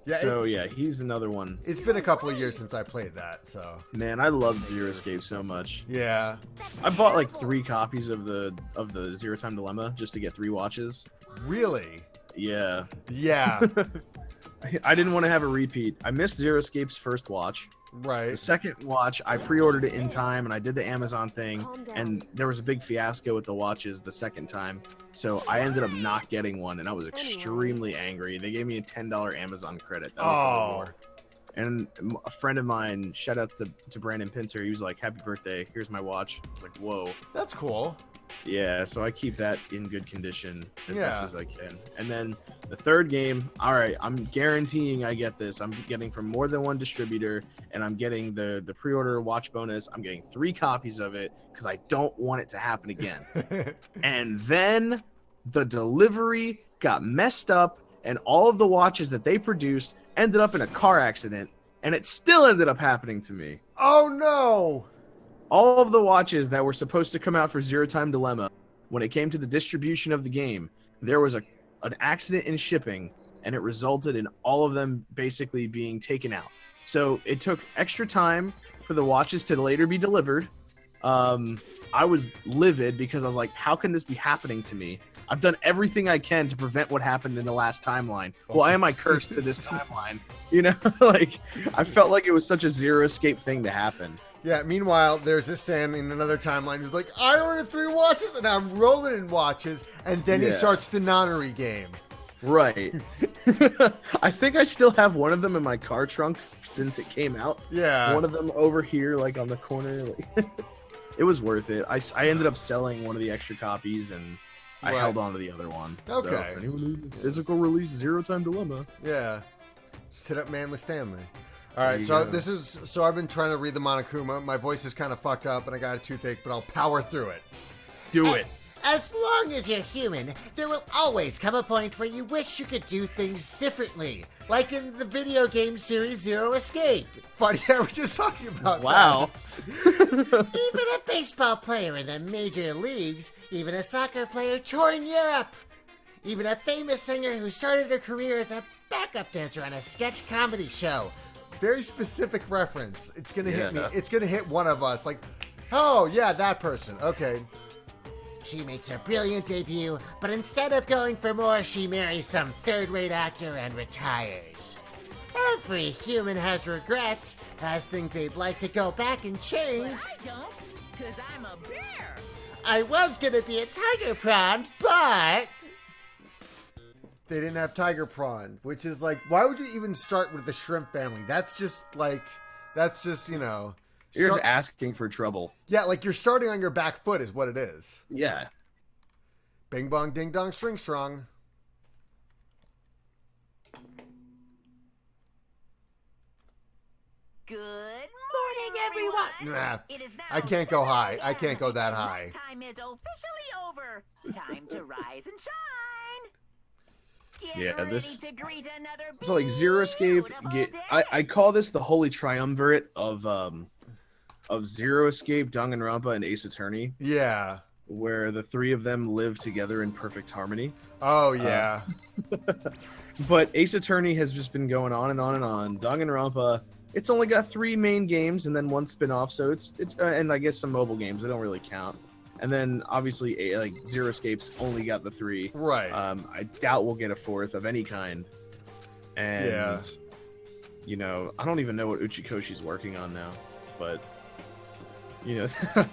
Yeah, So, yeah, he's another one. it's been a couple of years since I played that, so... Man, I loved Zero Escape so much. Yeah. I bought, like, 3 copies of the Zero Time Dilemma just to get 3 watches. Really? Yeah. Yeah. I didn't want to have a repeat. I missed Zero Escape's first watch. The Right. second watch, I pre-ordered it in time, and I did the Amazon thing, Calm down. and there was a big fiasco with the watches the second time, so I ended up not getting one, and I was extremely angry. They gave me a $10 Amazon credit. That was the Oh. reward. And a friend of mine, shout out to Brandon Pinter, he was like, "Happy birthday, here's my watch." I was like, whoa. That's cool. Yeah, so I keep that in good condition as best Yeah. as I can. And then the third game, all right, I'm guaranteeing I get this. I'm getting from more than one distributor, and I'm getting the pre-order watch bonus. I'm getting 3 copies of it because I don't want it to happen again. And then the delivery got messed up, and all of the watches that they produced ended up in a car accident, and it still ended up happening to me. Oh, no! All of the watches that were supposed to come out for Zero Time Dilemma, when it came to the distribution of the game, there was an accident in shipping, and it resulted in all of them basically being taken out. So it took extra time for the watches to later be delivered. I was livid because I was like, how can this be happening to me? I've done everything I can to prevent what happened in the last timeline. Why am I cursed to this timeline? You know, like, I felt like it was such a Zero Escape thing to happen. Yeah, meanwhile, there's this Sam in another timeline who's like, I ordered 3 watches and I'm rolling in watches, and then he Yeah. starts the nonnery game. Right. I think I still have one of them in my car trunk since it came out. Yeah. One of them over here, like on the corner. Like, it was worth it. I ended up selling one of the extra copies, and I Right. held on to the other one. So Okay. if anyone needs physical release Zero Time Dilemma. Yeah. Just hit up Manly Stanley. All right, you so go. I've been trying to read the Monokuma. My voice is kind of fucked up, and I got a toothache, but I'll power through it. Do it. As long as you're human, there will always come a point where you wish you could do things differently, like in the video game series Zero Escape. Funny, I was just talking about Wow. Even a baseball player in the major leagues, even a soccer player touring Europe, even a famous singer who started her career as a backup dancer on a sketch comedy show. that. Very specific reference. It's gonna hit me. Yeah. It's gonna hit one of us. Like, oh yeah, that person. Okay. She makes her brilliant debut, but instead of going for more, she marries some third-rate actor and retires. Every human has regrets, has things they'd like to go back and change. I don't, because I'm a bear. I was gonna be a tiger prawn, but... They didn't have tiger prawn, which is like, why would you even start with the shrimp family? That's just, you know. You're start- just asking for trouble. yeah, like you're starting on your back foot is what it is. Yeah. Bing bong ding dong string strong. Good Morning, everyone! Nah, It is now I can't go high. I 7 can't go that a.m. high. Nighttime is officially over. Time to rise and shine. Yeah, ready this. to greet another So like Zero Escape, beautiful I call this the holy triumvirate of Zero Escape, Danganronpa, and Ace Attorney, Yeah. where the three of them live together in perfect harmony. Oh yeah. But Ace Attorney has just been going on and on and on. Danganronpa, it's only got 3 main games and then 1 spin-off, so it's and I guess some mobile games. They don't really count. And then obviously like Zero Escape's only got the 3. Right. I doubt we'll get a 4th of any kind. And Yeah. you know, I don't even know what Uchikoshi's working on now, but you know,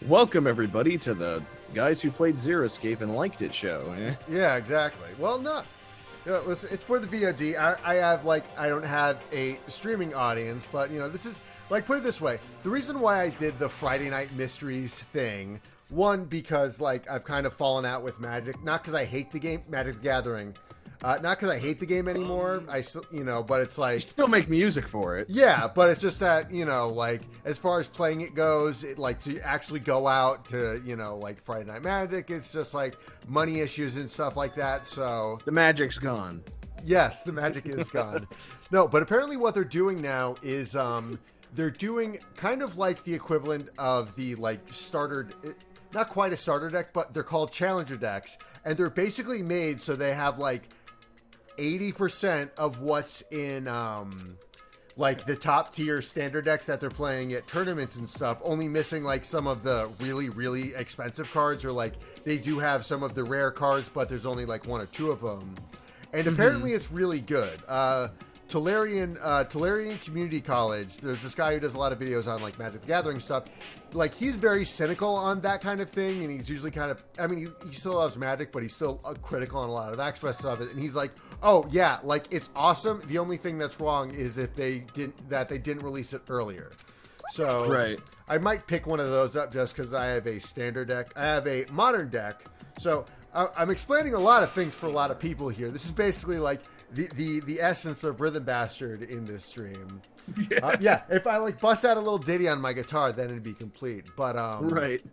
welcome everybody to the guys who played Zero Escape and liked it show. Eh? Yeah, exactly. Well, no. You know, listen, it's for the VOD. I don't have a streaming audience, but you know, this is like, put it this way. The reason why I did the Friday Night Mysteries thing, one, because like I've kind of fallen out with Magic, not because I hate the game, Magic the Gathering, not because I hate the game anymore. I still, you know, but it's like, You still make music for it. yeah, but it's just that, you know, like, as far as playing it goes, it, like, to actually go out to, you know, like, Friday Night Magic, it's just, like, money issues and stuff like that, so... The magic's gone. Yes, the magic is gone. No, but apparently what they're doing now is, they're doing kind of like the equivalent of the, like, starter... Not quite a starter deck, but they're called challenger decks, and they're basically made so they have, like, 80% of what's in like the top tier standard decks that they're playing at tournaments and stuff, only missing like some of the really, really expensive cards, or like they do have some of the rare cards, but there's only like 1 or 2 of them. And apparently it's really good. Tolarian Community College, there's this guy who does a lot of videos on like Magic the Gathering stuff. Like, he's very cynical on that kind of thing, and he's usually kind of, I mean, he still loves Magic, but he's still critical on a lot of aspects of it. And he's like, oh yeah, like, it's awesome. The only thing that's wrong is if they didn't release it earlier. So Right. I might pick one of those up just because I have a standard deck. I have a modern deck. So I'm explaining a lot of things for a lot of people here. This is basically like the essence of Rhythm Bastard in this stream. Yeah, if I like bust out a little ditty on my guitar, then it'd be complete. But Right.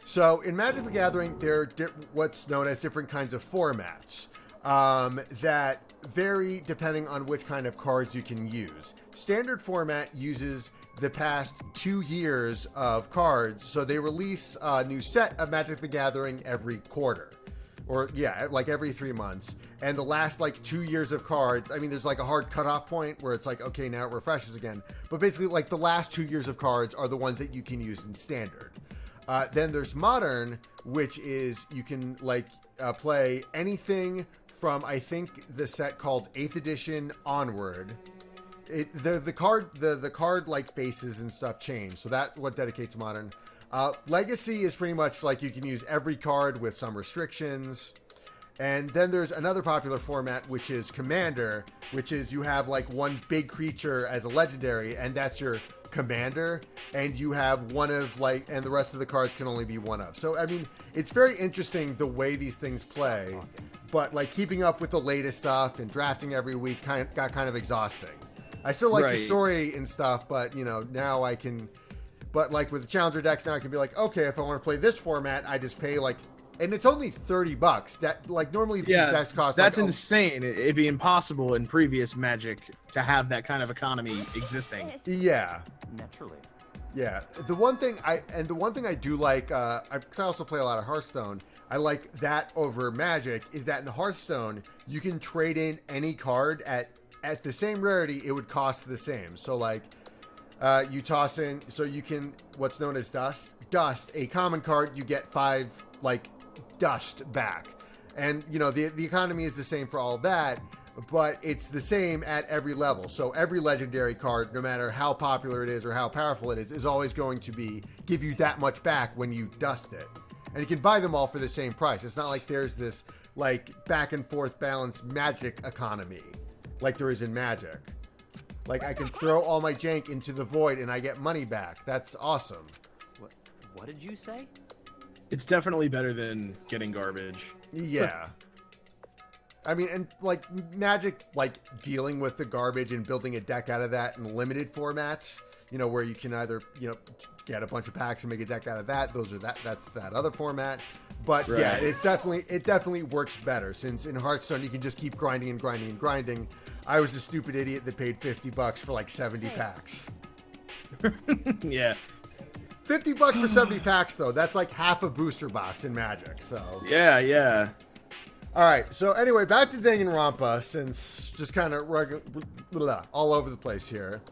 So in Magic the Gathering, there are what's known as different kinds of formats that vary depending on which kind of cards you can use. Standard format uses the past 2 years of cards, so they release a new set of Magic the Gathering every quarter. Or, yeah, like every 3 months. And the last, like, 2 years of cards, I mean, there's, like, a hard cutoff point where it's like, okay, now it refreshes again. But basically, like, the last 2 years of cards are the ones that you can use in Standard. Then there's Modern, which is, you can, like, play anything from, I think, the set called 8th Edition onward. The card, like, faces and stuff change. So that's what dedicates Modern. Legacy is pretty much like you can use every card with some restrictions. And then there's another popular format, which is Commander, which is you have like one big creature as a legendary, and that's your commander, and you have one of like, and the rest of the cards can only be one of. So, I mean, it's very interesting the way these things play, but like keeping up with the latest stuff and drafting every week got kind of exhausting. I still like the story and stuff, but you know, now I can... But like with the challenger decks now, I can be like, okay, if I want to play this format, I just pay like, and it's only $30. That like normally these decks cost. That's like, insane. It'd be impossible in previous Magic to have that kind of economy existing. Yeah. Naturally. Yeah. The one thing I do like, because I also play a lot of Hearthstone. I like that over Magic is that in Hearthstone you can trade in any card at the same rarity. It would cost the same. So like. You toss in, so you can, what's known as dust, a common card, you get 5, like, dust back. And, you know, the economy is the same for all that, but it's the same at every level. So every legendary card, no matter how popular it is or how powerful it is always going to give you that much back when you dust it. And you can buy them all for the same price. It's not like there's this, like, back and forth balanced Magic economy, like there is in Magic. Like, I can throw all my jank into the void and I get money back. That's awesome. What did you say? It's definitely better than getting garbage. Yeah. I mean, and, like, Magic, like, dealing with the garbage and building a deck out of that in limited formats, you know, where you can either, you know, get a bunch of packs and make a deck out of that. That's that other format. But yeah, Right. it definitely works better since in Hearthstone you can just keep grinding and grinding and grinding. I was the stupid idiot that paid $50 for like 70 packs. Yeah. $50 for 70 packs though. That's like half a booster box in Magic. So Yeah. all right. So anyway, back to Danganronpa since just kind of all over the place here.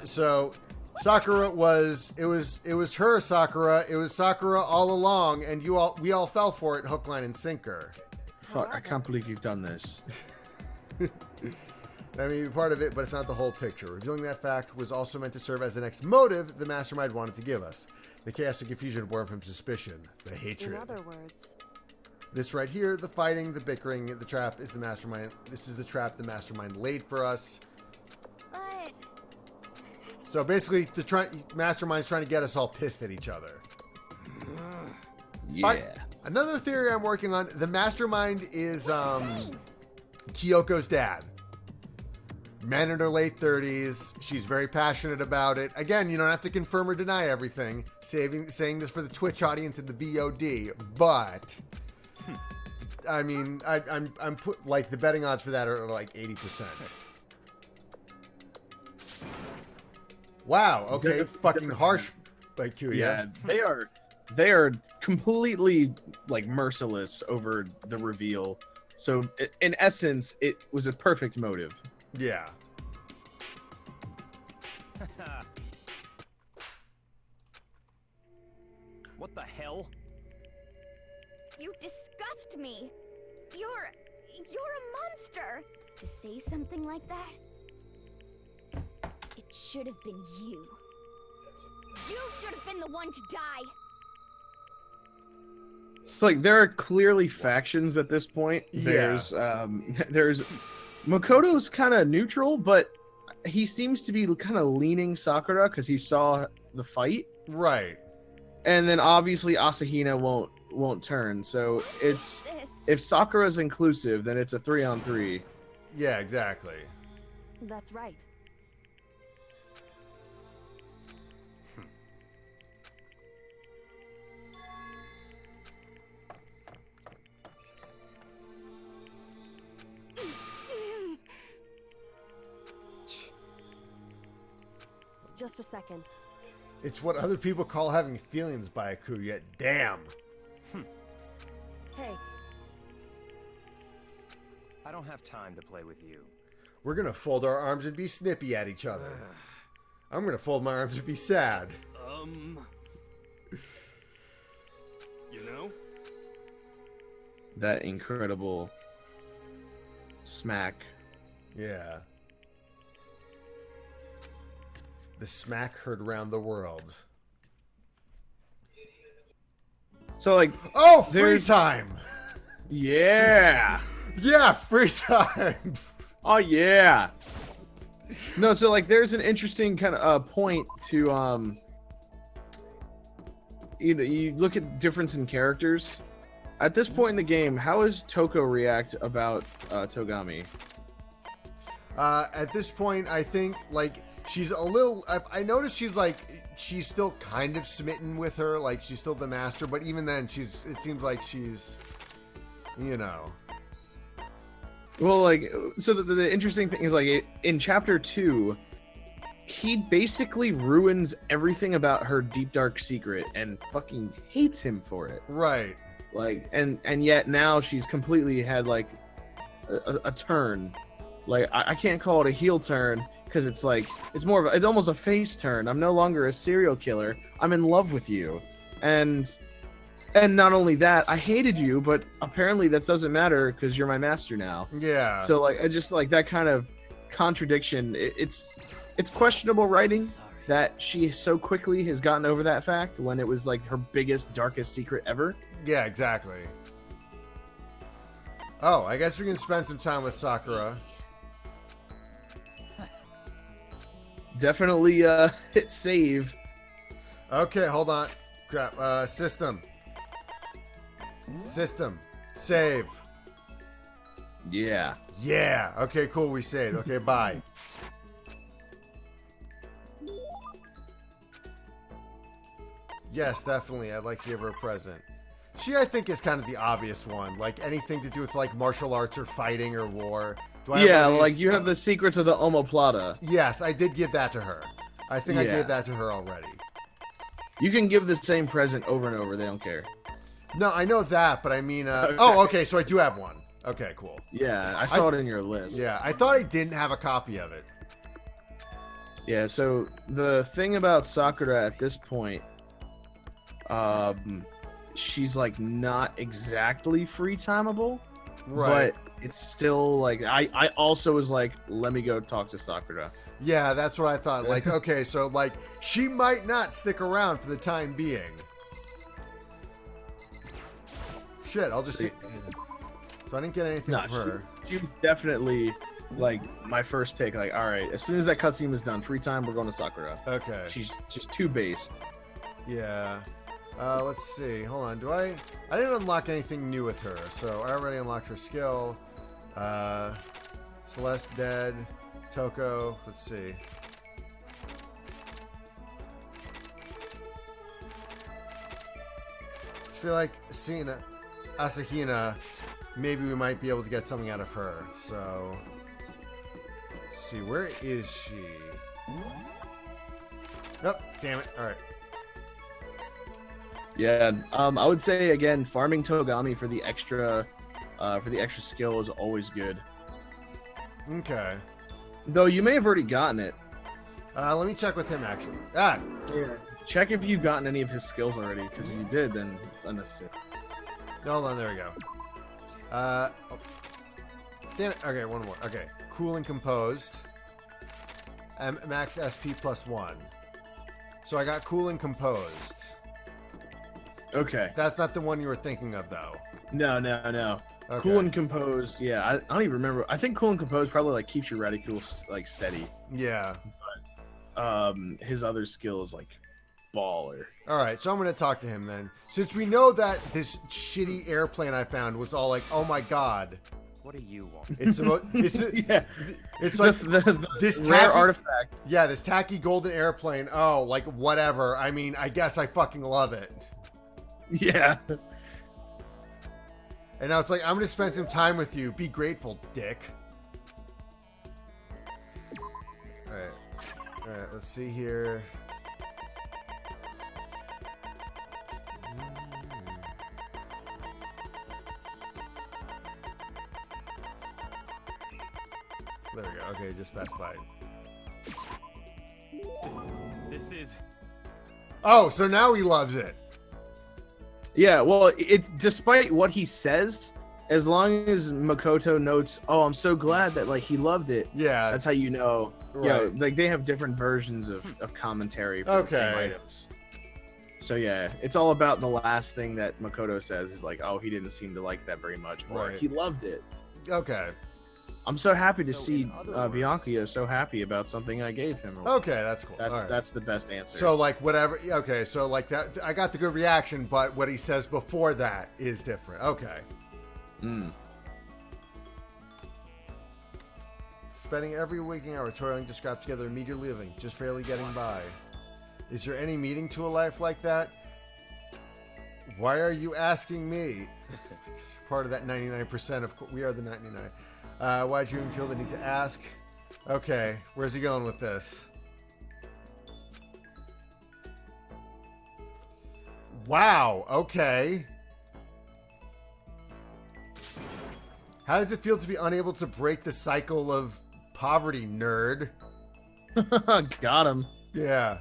So Sakura was her Sakura. It was Sakura all along, and we all fell for it, hook, line, and sinker. Fuck, I can't believe you've done this. That may be part of it, but it's not the whole picture. Revealing that fact was also meant to serve as the next motive the mastermind wanted to give us. The chaos and confusion born from suspicion, the hatred. In other words, This right here, the fighting, the bickering, the trap is the mastermind. This is the trap the mastermind laid for us. But So basically, the mastermind's trying to get us all pissed at each other. Yeah. Another theory I'm working on, the mastermind is Kyoko's dad. Man in her late 30s. She's very passionate about it. Again, you don't have to confirm or deny everything. Saying this for the Twitch audience and the VOD, but I mean, I'm put like the betting odds for that are like 80%. Wow. Okay. Fucking harsh, like Q. Yeah, they are completely like merciless over the reveal. So in essence, it was a perfect motive. Yeah. What the hell? you disgust me. You're a monster. To say something like that, it should have been you. You should have been the one to die. It's like there are clearly factions at this point. Yeah. There's Makoto's kind of neutral, but he seems to be kind of leaning Sakura because he saw the fight. Right. And then obviously Asahina won't turn. So it's This. if Sakura's inclusive, then it's a 3-on-3. Yeah, exactly. that's right. Just a second. It's what other people call having feelings, Byaku, yet damn. Hey, I don't have time to play with you. We're gonna fold our arms and be snippy at each other. I'm gonna fold my arms and be sad. You know? That incredible smack. Yeah. The smack heard round the world. So like, Oh, free There's- time! yeah. Yeah, free time! Oh yeah. No, so like there's an interesting kind of point to you look at difference in characters. At this point in the game, how does Toko react about Togami? At this point, I think, like, she's a little... I noticed she's still kind of smitten with her. Like, she's still the master, but even then, it seems like she's, you know... Well, like, so the interesting thing is, like, in Chapter 2, he basically ruins everything about her deep, dark secret and fucking hates him for it. Right. Like, and yet now she's completely had, like, a turn. Like, I can't call it a heel turn, because it's like, it's almost a face turn. I'm no longer a serial killer. I'm in love with you. And not only that, I hated you, but apparently that doesn't matter because you're my master now. Yeah. So like, I just like that kind of contradiction. It's questionable writing that she so quickly has gotten over that fact when it was like her biggest, darkest secret ever. Yeah, exactly. Oh, I guess we can spend some time with Sakura. Definitely hit save. Okay, hold on. Crap. System. Save. Yeah. Yeah. Okay, cool. We saved. Okay, bye. Yes, definitely. I'd like to give her a present. She, I think, is kind of the obvious one. Like anything to do with like martial arts or fighting or war. Do I have Yeah, one of these? like you have the secrets of the omoplata. Yes, I did give that to her. I think I Yeah. gave that to her already. You can give the same present over and over. They don't care. No, I know that, but I mean, Okay. oh, okay, so I do have one. Okay, cool. Yeah, I saw it in your list. Yeah, I thought I didn't have a copy of it. Yeah, so the thing about Sakura at this point, she's like not exactly free timeable, Right. but it's still like I also was like, let me go talk to Sakura. Yeah, that's what I thought. Like, okay, so like she might not stick around for the time being. Shit, I'll just see. So I didn't get anything No, from her. she was definitely like my first pick. Like, all right, as soon as that cutscene was done, free time, we're going to Sakura. Okay. She's just too based. Yeah. Let's see. Hold on. I didn't unlock anything new with her, so I already unlocked her skill. Celeste dead. Toko. Let's see. I feel like seeing Asahina, maybe we might be able to get something out of her. So, let's see. Where is she? Nope. Damn it. All right. Yeah, I would say again, farming Togami for the extra skill is always good. Okay. Though you may have already gotten it. Let me check with him actually. Check if you've gotten any of his skills already, because if you did, then it's unnecessary. Hold on, there we go. Oh. Damn it. Okay, one more. Okay. Cool and composed. Max SP +1. So I got cool and composed. Okay. That's not the one you were thinking of, though. No. Okay. Cool and composed. Yeah, I don't even remember. I think cool and composed probably like keeps your reticule like steady. Yeah. His other skill is like baller. All right, so I'm gonna talk to him then. Since we know that this shitty airplane I found was all like, oh my god. What do you want? It's Yeah. It's like this rare tacky, artifact. Yeah, this tacky golden airplane. Oh, like whatever. I mean, I guess I fucking love it. Yeah. And now it's like, I'm gonna spend some time with you. Be grateful, dick. Alright, let's see here. There we go. Okay, just passed by. This is... Oh, so now he loves it. Yeah, well, despite what he says, as long as Makoto notes, "Oh, I'm so glad that like he loved it." Yeah, that's how you know. Right. Yeah, like they have different versions of commentary for the same items. So yeah, it's all about the last thing that Makoto says is like, "Oh, he didn't seem to like that very much," or Right. "He loved it." Okay. I'm so happy to see Bianchio so happy about something I gave him. Okay, that's cool. That's the best answer. So like whatever. Okay, so like that, I got the good reaction, but what he says before that is different. Okay. Spending every waking hour toiling to scrap together a meager living, just barely getting by. Is there any meaning to a life like that? Why are you asking me? Part of that 99% of we are the 99. Why'd you even feel the need to ask? Okay, where's he going with this? Wow, okay. How does it feel to be unable to break the cycle of poverty, nerd? Got him. Yeah.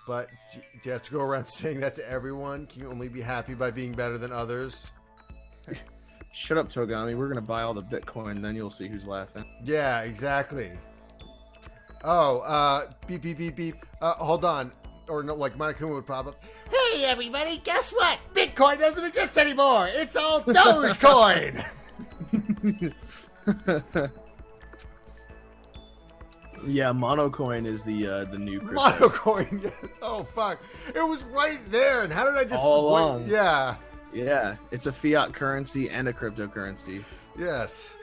But do you have to go around saying that to everyone? Can you only be happy by being better than others? Shut up, Togami. We're gonna buy all the Bitcoin, then you'll see who's laughing. Yeah, exactly. Oh, beep, beep, beep, beep. Hold on. Or no, like Monokuma would pop up. Hey, everybody, guess what? Bitcoin doesn't exist anymore. It's all Dogecoin. Yeah, Monocoin is the new crypto. Monocoin, yes. Oh, fuck. It was right there. And how did I just... All along. Yeah. Yeah, it's a fiat currency and a cryptocurrency. Yes.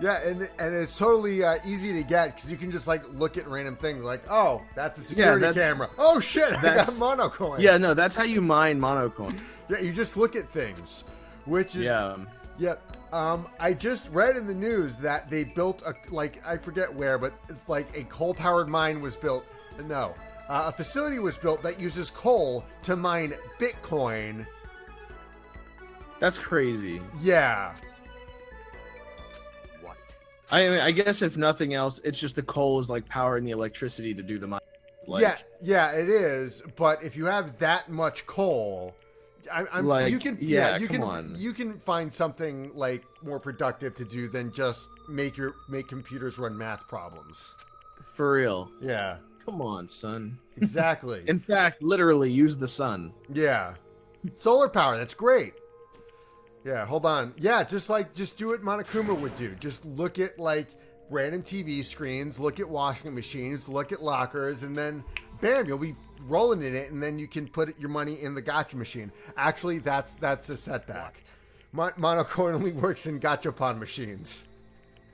Yeah, and it's totally easy to get because you can just like look at random things like, oh, that's a security camera. Oh shit, I got monocoin. Yeah, no, that's how you mine monocoin. Yeah, you just look at things, which is yeah. I just read in the news that they built I forget where, but like a coal-powered mine was built. No, a facility was built that uses coal to mine Bitcoin. That's crazy. Yeah. I guess if nothing else, it's just the coal is like powering the electricity to do the mine. Yeah, it is. But if you have that much coal, you can find something like more productive to do than just make computers run math problems. For real. Yeah. Come on, son. Exactly. In fact, literally use the sun. Yeah. Solar power. That's great. Yeah, hold on. Yeah, just do what Monokuma would do. Just look at like random TV screens, look at washing machines, look at lockers, and then bam, you'll be rolling in it, and then you can put your money in the gacha machine. Actually, that's a setback. Monocoin only works in gachapon machines.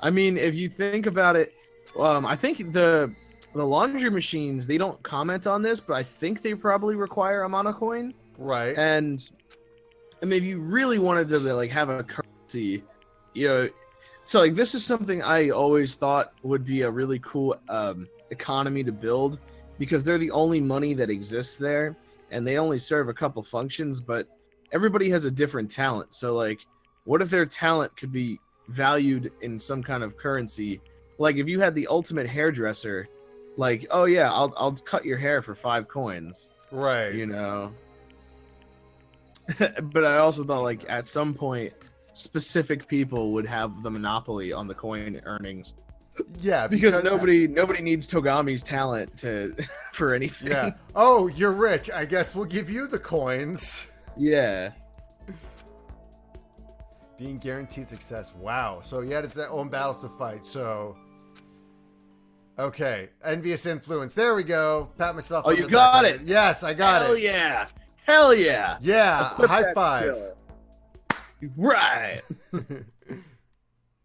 I mean, if you think about it, I think the laundry machines, they don't comment on this, but I think they probably require a monocoin. Right. And I mean, if you really wanted to like have a currency, so like this is something I always thought would be a really cool economy to build, because they're the only money that exists there, and they only serve a couple functions, but everybody has a different talent. So like, what if their talent could be valued in some kind of currency? Like if you had the ultimate hairdresser, like, oh yeah, I'll cut your hair for 5 coins. Right. But I also thought like at some point specific people would have the monopoly on the coin earnings. Yeah, because nobody needs Togami's talent for anything. Yeah. Oh, you're rich. I guess we'll give you the coins. Yeah. Being guaranteed success. Wow. So he had his own battles to fight. So okay, envious influence. There we go. Pat myself. Oh, you got it. Yes, I got it. Hell yeah. Hell yeah! Yeah, high five. Right.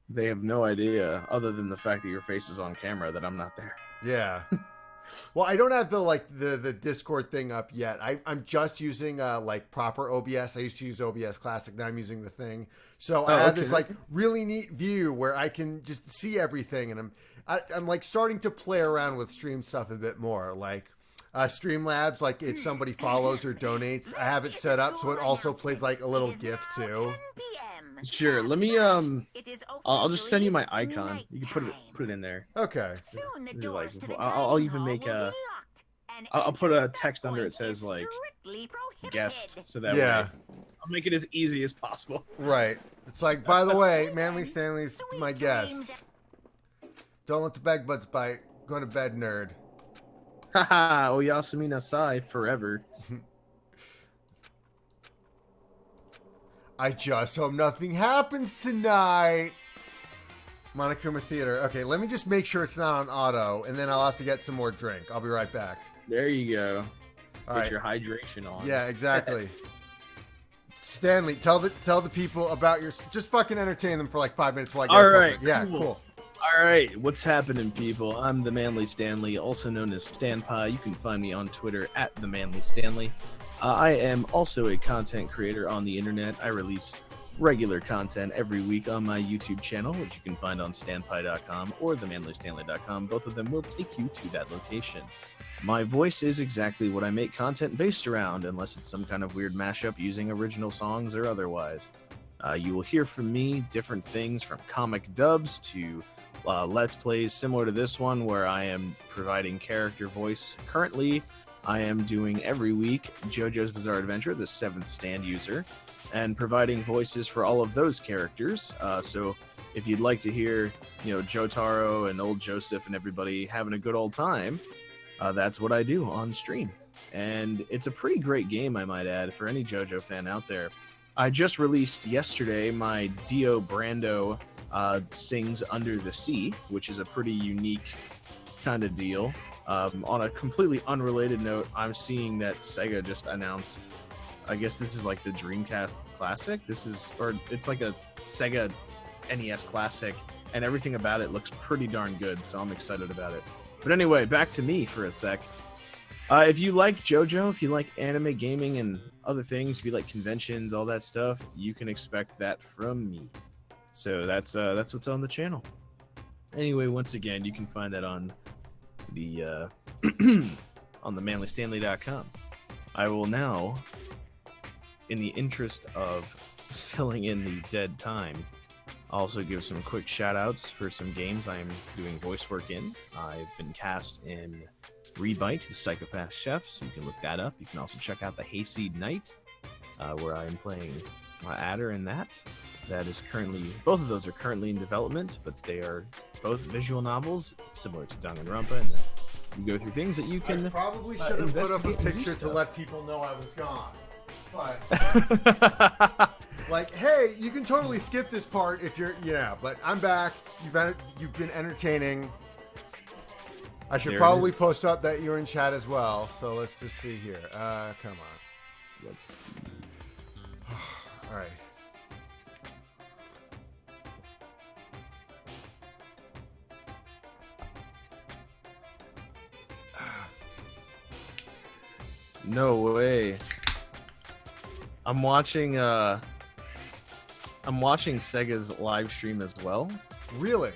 They have no idea, other than the fact that your face is on camera, that I'm not there. Yeah. Well, I don't have the Discord thing up yet. I'm just using like proper OBS. I used to use OBS Classic. Now I'm using the thing. So I have this like really neat view where I can just see everything, and I'm like starting to play around with stream stuff a bit more, like. Streamlabs, like if somebody follows or donates, I have it set up so it also plays like a little GIF too. Sure, let me I'll just send you my icon. You can put it in there. Okay. Like, I'll even make I'll put a text under it says like guest, so that way I'll make it as easy as possible. Right. It's like, by the way, Manly Stanley's my guest. Don't let the bed bugs bite. Go to bed, nerd. Haha, Oyasumi Nasai forever. I just hope nothing happens tonight. Monokuma Theater. Okay, let me just make sure it's not on auto, and then I'll have to get some more drink. I'll be right back. There you go. All Get right. your hydration on. Yeah, exactly. Stanley, tell the people about your. Just fucking entertain them for like 5 minutes while I get All right, yeah, cool. All right, what's happening, people? I'm the Manly Stanley, also known as Stanpie. You can find me on Twitter at the Manly Stanley. I am also a content creator on the internet. I release regular content every week on my YouTube channel, which you can find on stanpie.com or themanlystanley.com. Both of them will take you to that location. My voice is exactly what I make content based around, unless it's some kind of weird mashup using original songs or otherwise. You will hear from me different things, from comic dubs to Let's Plays similar to this one, where I am providing character voice. Currently, I am doing every week JoJo's Bizarre Adventure, the 7th stand user, and providing voices for all of those characters. So if you'd like to hear, Jotaro and old Joseph and everybody having a good old time, that's what I do on stream. And it's a pretty great game, I might add, for any JoJo fan out there. I just released yesterday my Dio Brando Sings Under the Sea, which is a pretty unique kind of deal. On a completely unrelated note, I'm seeing that Sega just announced, I guess this is like the Dreamcast Classic. It's like a Sega NES Classic and everything about it looks pretty darn good, so I'm excited about it. But anyway, back to me for a sec. If you like JoJo, if you like anime gaming and other things, if you like conventions, all that stuff, you can expect that from me. So that's what's on the channel. Anyway, once again, you can find that on the on the manlystanley.com. I will now, in the interest of filling in the dead time, also give some quick shout outs for some games I am doing voice work in. I've been cast in Rebite, the Psychopath Chef, so you can look that up. You can also check out the Hayseed Knight, where I am playing Adder in that. That is currently, both of those are currently in development, but they are both visual novels, similar to Danganronpa, and you go through things that you can. I probably should have put up a picture to let people know I was gone. But like, hey, you can totally skip this part if you're, but I'm back. You've been entertaining. I should probably post up that you're in chat as well. So let's just see here. Come on. Let's see. All right. No way. I'm watching Sega's live stream as well. Really?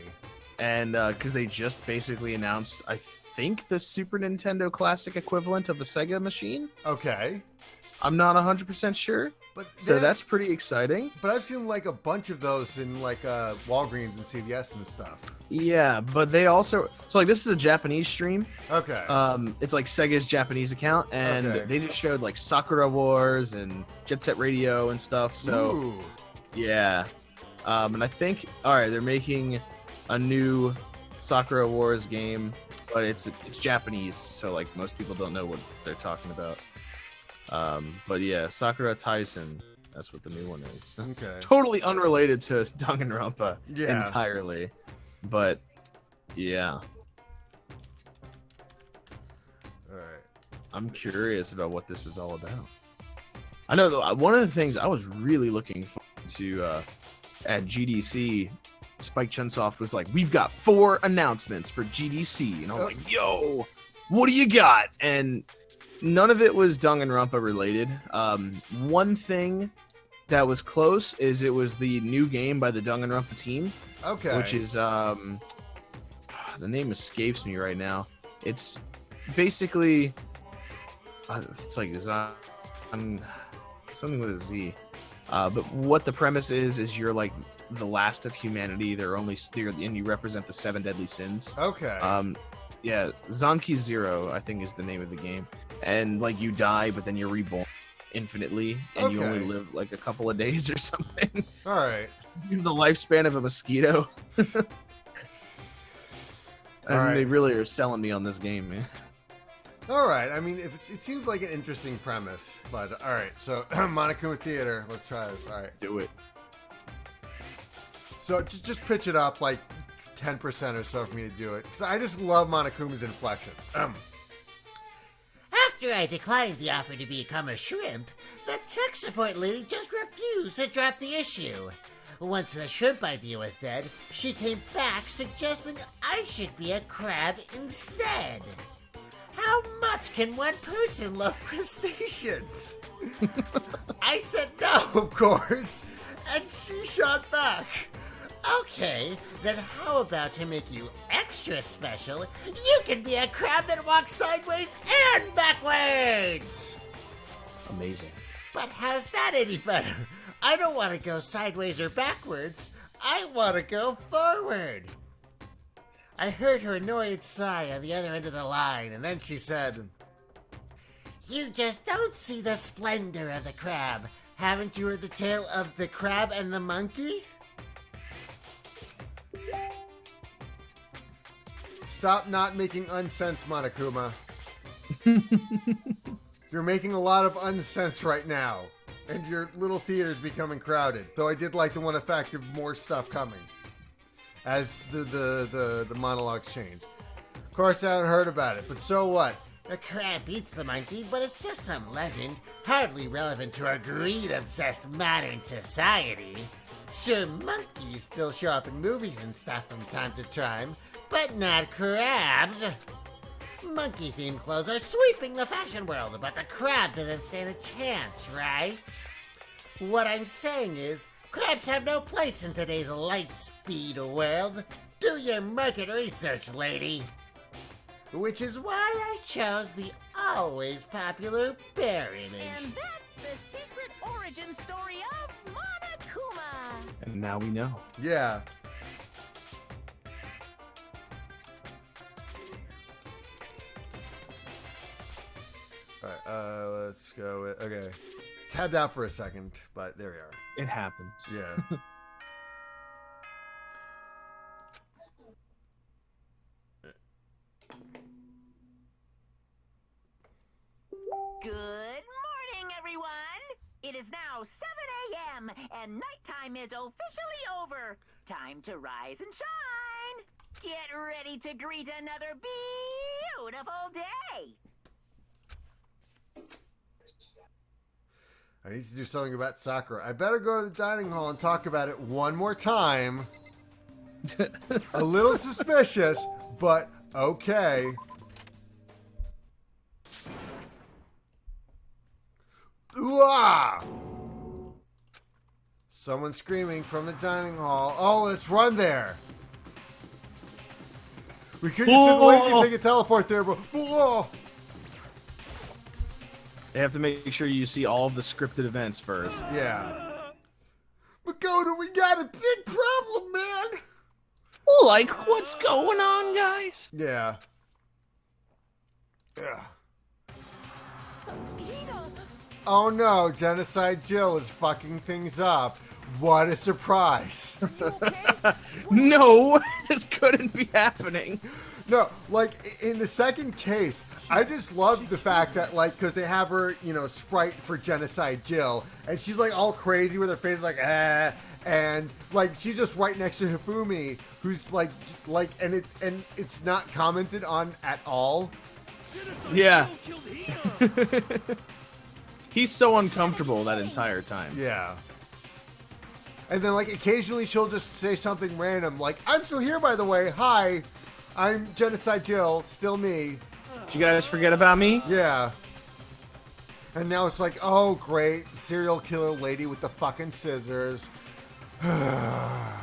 And because they just basically announced, I think, the Super Nintendo Classic equivalent of a Sega machine. Okay. I'm not 100% sure. But so that's pretty exciting. But I've seen like a bunch of those in like Walgreens and CVS and stuff. Yeah, but they also like this is a Japanese stream. Okay. It's like Sega's Japanese account, and they just showed like Sakura Wars and Jet Set Radio and stuff. So Ooh. Yeah, and I think they're making a new Sakura Wars game, but it's Japanese, so like most people don't know what they're talking about. But yeah, Sakura Taisen, that's what the new one is. Okay. Totally unrelated to Danganronpa entirely. But yeah. Alright. I'm curious about what this is all about. I know one of the things I was really looking forward to at GDC, Spike Chunsoft was like, we've got 4 announcements for GDC. And I was like, yo, what do you got? And none of it was Danganronpa related. One thing that was close is it was the new game by the Danganronpa team. Okay. Which is the name escapes me right now. It's basically it's like something with a Z. But what the premise is you're like the last of humanity. And you represent the 7 deadly sins. Okay. Yeah, Zanki Zero, I think, is the name of the game. And like you die, but then you're reborn infinitely, and you only live like a couple of days or something. All right. You have the lifespan of a mosquito. And they really are selling me on this game, man. All right. I mean, it seems like an interesting premise, but all right. So Monokuma Theater, let's try this. All right. Do it. So just pitch it up like 10% or so for me to do it, because I just love Monokuma's inflections. After I declined the offer to become a shrimp, the tech support lady just refused to drop the issue. Once the shrimp idea was dead, she came back suggesting I should be a crab instead. How much can one person love crustaceans? I said no, of course, and she shot back. Okay, then how about to make you extra special, you can be a crab that walks sideways and backwards! Amazing. But how's that any better? I don't want to go sideways or backwards. I want to go forward. I heard her annoyed sigh on the other end of the line, and then she said, "You just don't see the splendor of the crab. Haven't you heard the tale of the crab and the monkey?" Stop not making unsense, Monokuma. You're making a lot of unsense right now, and your little theater's becoming crowded. Though I did like the one effect of more stuff coming as the monologues change. Of course, I haven't heard about it, but so what? The crab beats the monkey, but it's just some legend, hardly relevant to our greed-obsessed modern society. Sure, monkeys still show up in movies and stuff from time to time, but not crabs. Monkey-themed clothes are sweeping the fashion world, but the crab doesn't stand a chance, right? What I'm saying is, crabs have no place in today's light-speed world. Do your market research, lady. Which is why I chose the always popular bear image. And that's the secret origin story of Monokuma. And now we know. Yeah. Alright, let's go with, okay. Tabbed out for a second, but there we are. It happens. Yeah. Good morning, everyone. It is now 7 a.m. and nighttime is officially over. Time to rise and shine. Get ready to greet another beautiful day. I need to do something about Sakura. I better go to the dining hall and talk about it one more time. A little suspicious, but okay. Ooh-ah! Someone screaming from the dining hall. Oh, let's run there. We could use the lazy thing and teleport there, but whoa. They have to make sure you see all of the scripted events first. Yeah. Makoto, we got a big problem, man. Like, what's going on, guys? Yeah. Yeah. Oh no, Genocide Jill is fucking things up. What a surprise. No, this couldn't be happening. No, like, in the second case, I just love the fact that, like, because they have her, you know, sprite for Genocide Jill, and she's, like, all crazy with her face, like, and, like, she's just right next to Hifumi, who's, like, and it's not commented on at all. Yeah. He's so uncomfortable that entire time. Yeah. And then, like, occasionally she'll just say something random, like, I'm still here, by the way, hi. I'm Genocide Jill, still me. Did you guys forget about me? Yeah. And now it's like, oh, great, the serial killer lady with the fucking scissors. Uh-huh.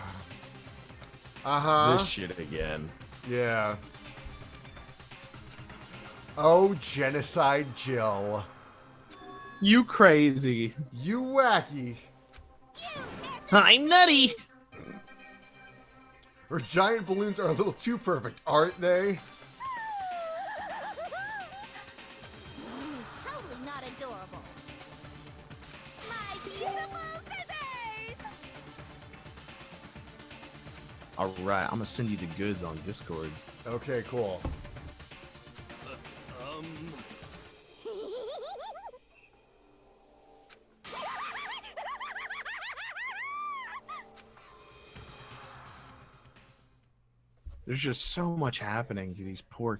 This shit again. Yeah. Oh, Genocide Jill. You crazy. You wacky. I'm nutty. Her giant balloons are a little too perfect, aren't they? Totally not adorable. My beautiful scissors! Alright, I'm gonna send you the goods on Discord. Okay, cool. There's just so much happening to these poor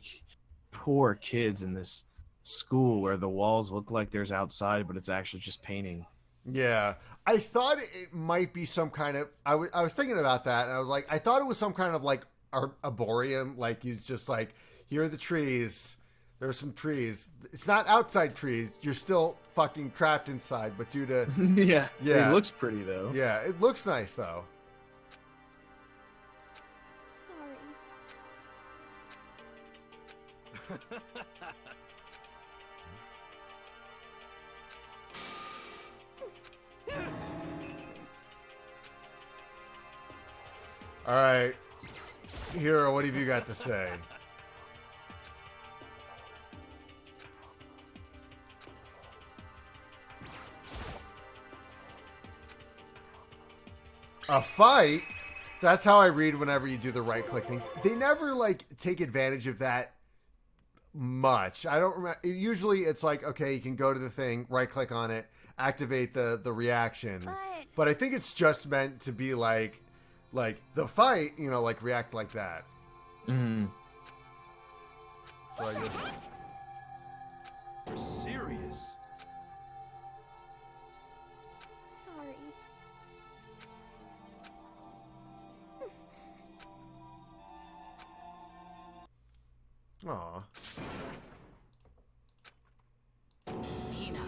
kids in this school where the walls look like there's outside, but it's actually just painting. Yeah. I thought it might be some kind of... I was thinking about that, and I was like, I thought it was some kind of, like, arboreum. Like, it's just like, here are the trees. There's some trees. It's not outside trees. You're still fucking trapped inside, but due to... Yeah. Yeah. It looks pretty, though. Yeah, it looks nice, though. All right, Hero, what have you got to say? A fight? That's how I read whenever you do the right-click things. They never, like, take advantage of that much. I don't remember. Usually it's like, okay, you can go to the thing, right-click on it, activate the reaction. But I think it's just meant to be like the fight, you know, like react like that. Mm. So I guess... You're serious? Sorry. Aw. Hina.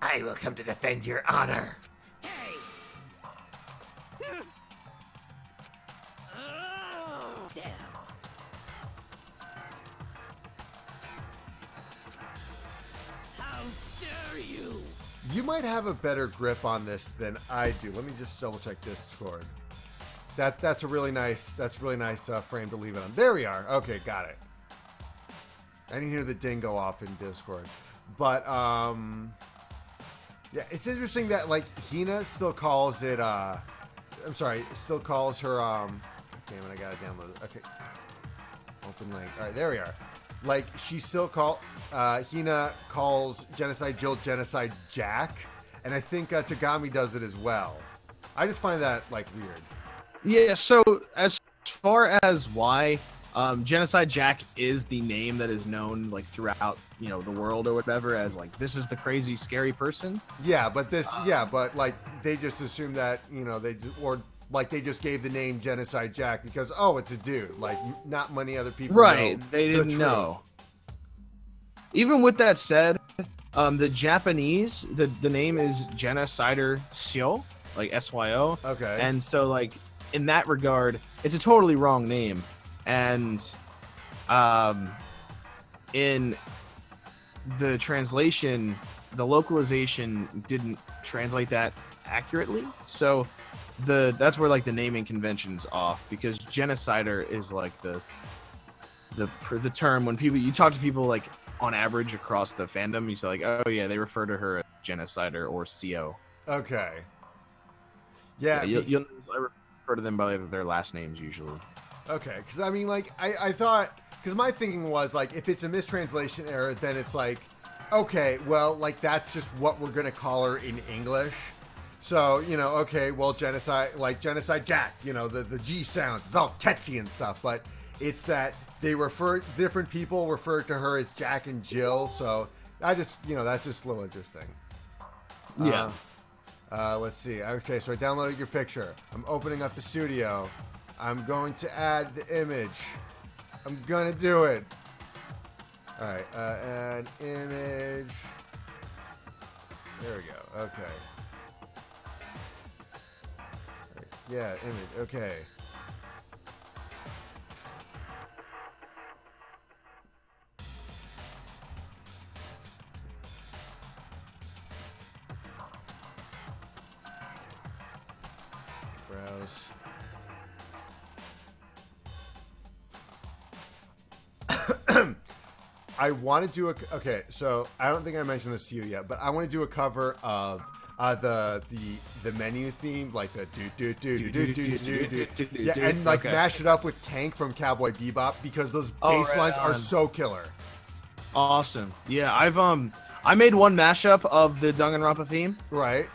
I will come to defend your honor. Hey. Damn. How dare you? You might have a better grip on this than I do. Let me just double check Discord. That's a really nice frame to leave it on. There we are. Okay, got it. I didn't hear the ding go off in Discord, but yeah, it's interesting that like Hina still calls it. Still calls her. Damn it, I gotta download it. Okay, open link. All right, there we are. Like she still Hina calls Genocide Jill Genocide Jack, and I think Tagami does it as well. I just find that like weird. Yeah, so as far as why Genocide Jack is the name that is known like throughout, the world or whatever as like this is the crazy scary person. Yeah, but but like they just assume that, they just gave the name Genocide Jack because it's a dude. Like not many other people Right, know they the didn't truth. know. Even with that said, the Japanese, the name is Genocider Syo, like SYO. Okay. And so like in that regard, it's a totally wrong name. And in the translation, the localization didn't translate that accurately. So that's where like the naming convention's off, because genocider is like the term when you talk to people like on average across the fandom, you say like, oh yeah, they refer to her as genocider or CO. Okay. Yeah. You'll I refer to them by their last names usually. Okay, because I mean, like, I thought, because my thinking was, like, if it's a mistranslation error, then it's like, okay, well, like, that's just what we're going to call her in English. So, okay, well, Genocide Jack, the G sounds, it's all catchy and stuff, but it's that different people refer to her as Jack and Jill, so that's just a little interesting. Yeah. Let's see. Okay, so I downloaded your picture. I'm opening up the studio. I'm going to add the image. I'm gonna do it. All right, add image. There we go. Okay. Right. Yeah, image. Okay. Browse. I want to do okay, so I don't think I mentioned this to you yet, but I want to do a cover of the menu theme, like the yeah, and like mash it up with Tank from Cowboy Bebop because those bass lines are so killer. Awesome. Yeah, I made one mashup of the Danganronpa theme, right?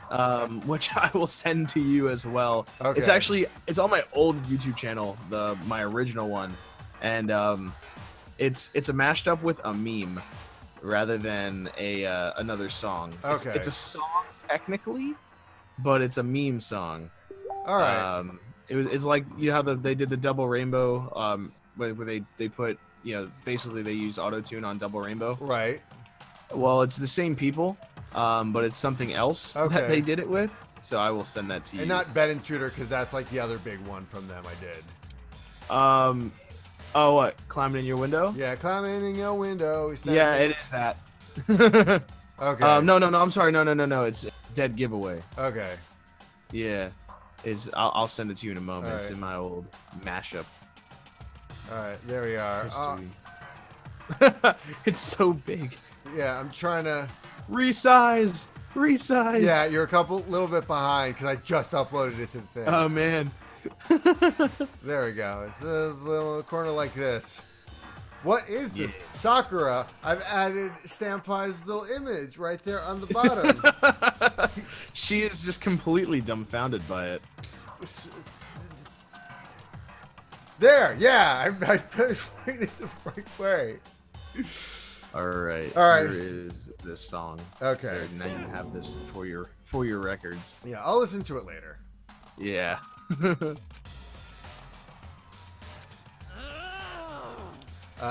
Which I will send to you as well. Okay. It's on my old YouTube channel, my original one, and it's a mashed up with a meme rather than another song. Okay. It's a song technically, but it's a meme song. All right. It's like how they did the Double Rainbow, where they put basically they used auto-tune on Double Rainbow. Right. Well, it's the same people, but it's something else that they did it with. So I will send that to you. And not Bed Intruder, because that's like the other big one from them I did. Oh, what? Climbing in your window? Yeah, climbing in your window. Yeah, it is that. Okay. No. I'm sorry. No. It's Dead Giveaway. Okay. Yeah. I'll send it to you in a moment. All It's right. in my old mashup. All right, there we are. History. It's so big. Yeah, I'm trying to Resize. Yeah, you're a little bit behind because I just uploaded it to the thing. Oh man. There we go. It's a little corner like this. What is this? Yeah. Sakura, I've added Stampai's little image right there on the bottom. She is just completely dumbfounded by it. There, yeah, I pointed the right way. All right. All right. Here is this song. Okay. There, now you have this for your records. Yeah, I'll listen to it later. Yeah.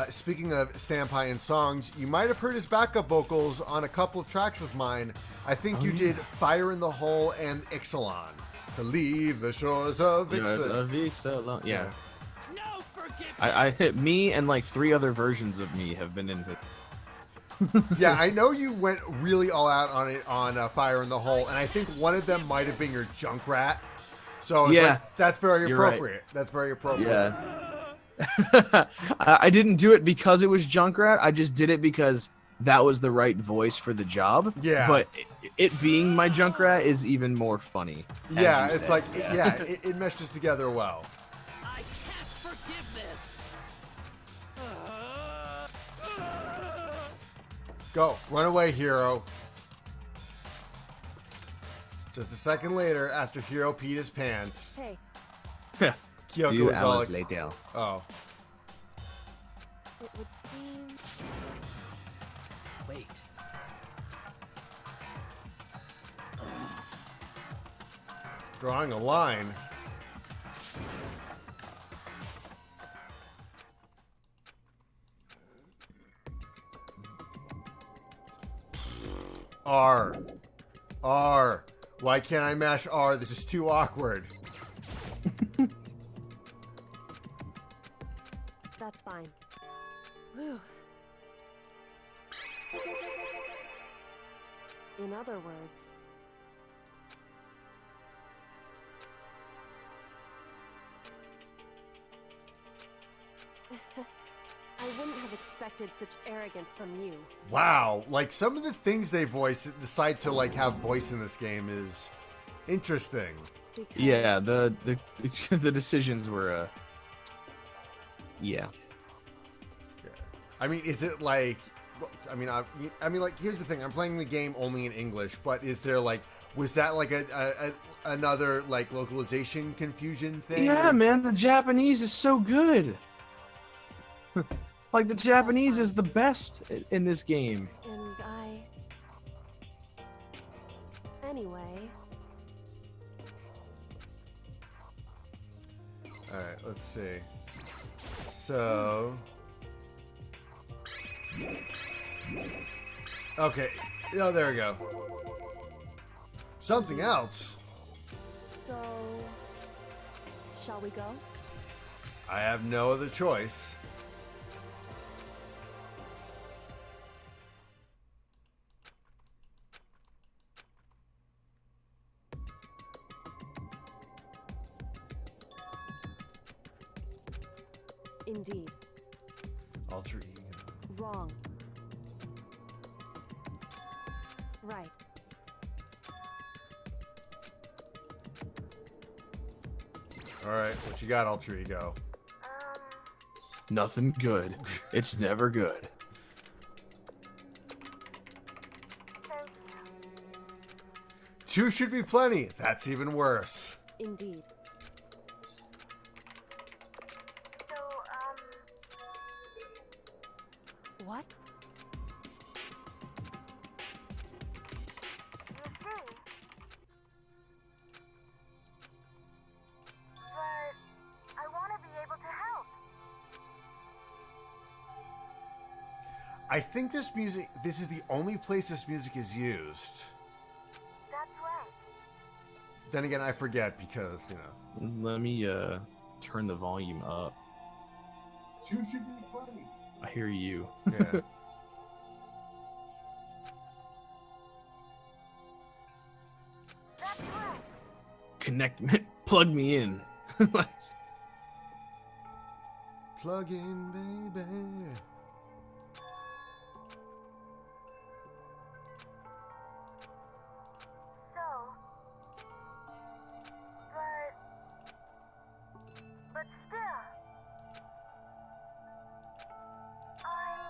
Speaking of Stampai and songs, you might have heard his backup vocals on a couple of tracks of mine. I think you did Fire in the Hole and Ixalan. To leave the shores of Ixalan. Yeah. No forgiveness. I hit me and like 3 other versions of me have been in it. Yeah, I know you went really all out on it on Fire in the Hole, and I think one of them might have been your Junkrat. So it's like, that's very appropriate. Right. That's very appropriate. Yeah. I didn't do it because it was Junkrat. I just did it because that was the right voice for the job. Yeah. But it being my Junkrat is even more funny. Yeah, it's like, it meshes together well. I can't forgive this. Go. Run away, Hero. Just a second later, after Hero peed his pants. Hey. Kyoko was all like, later. oh. It would seem... Wait. Drawing a line. R. R. Why can't I mash R? This is too awkward. That's fine. Whew. In other words... I wouldn't have expected such arrogance from you. Wow. Like, some of the things they decide to, like, have voice in this game is interesting. Because... Yeah, the decisions were, yeah. I mean, is it like... I mean, like, here's the thing. I'm playing the game only in English, but is there, like... Was that, like, another, like, localization confusion thing? Yeah, man, the Japanese is so good. Like, the Japanese is the best in this game. And Anyway... Alright, let's see. So... Okay. Oh, there we go. Something else. So... Shall we go? I have no other choice. Indeed. Alter ego. Wrong. Right. Alright, what you got, alter ego? Nothing good. It's never good. Two should be plenty. That's even worse. Indeed. What? I think this is the only place this music is used. That's right. Then again, I forget because, you know. Let me turn the volume up. Two should be plenty. I hear you. Yeah. That's right. Plug me in. Plug in, baby. But still, I'm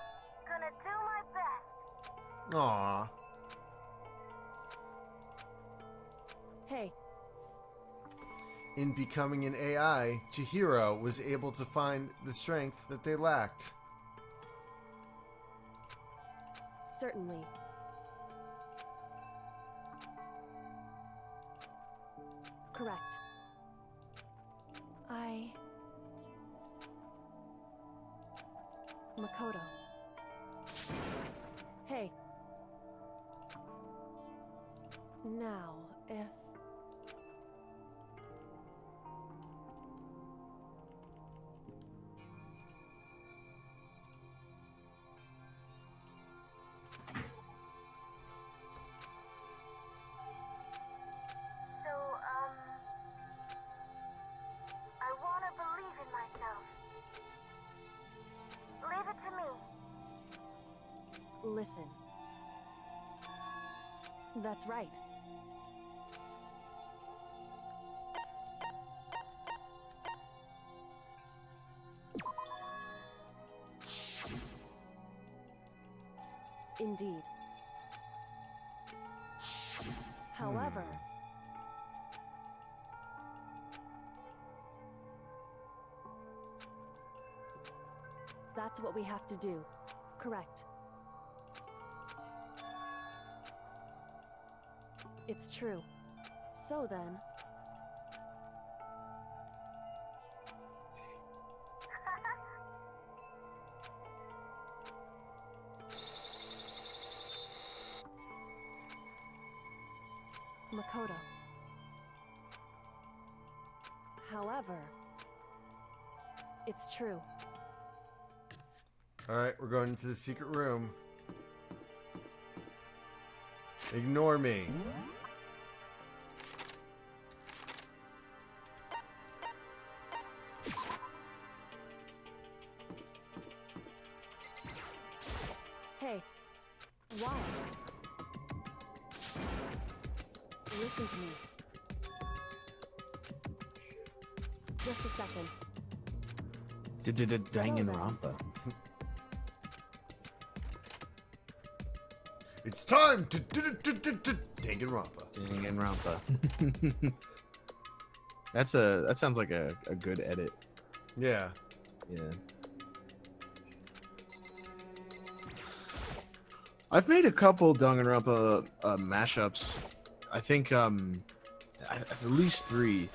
gonna do my best. Aww. Hey. In becoming an AI, Chihiro was able to find the strength that they lacked. Certainly. Correct. Makoto. Hey. Now, if... I want to believe in myself. Leave it to me. Listen. That's right. Indeed. However... That's what we have to do. Correct. It's true. So then... Makoto. However... It's true. Alright, we're going into the secret room. Ignore me. Hey, why? Listen to me. Just a second. Danganronpa. It's time to Danganronpa. Danganronpa. That sounds like a good edit. Yeah. Yeah. I've made a couple Danganronpa mashups. I think at least 3,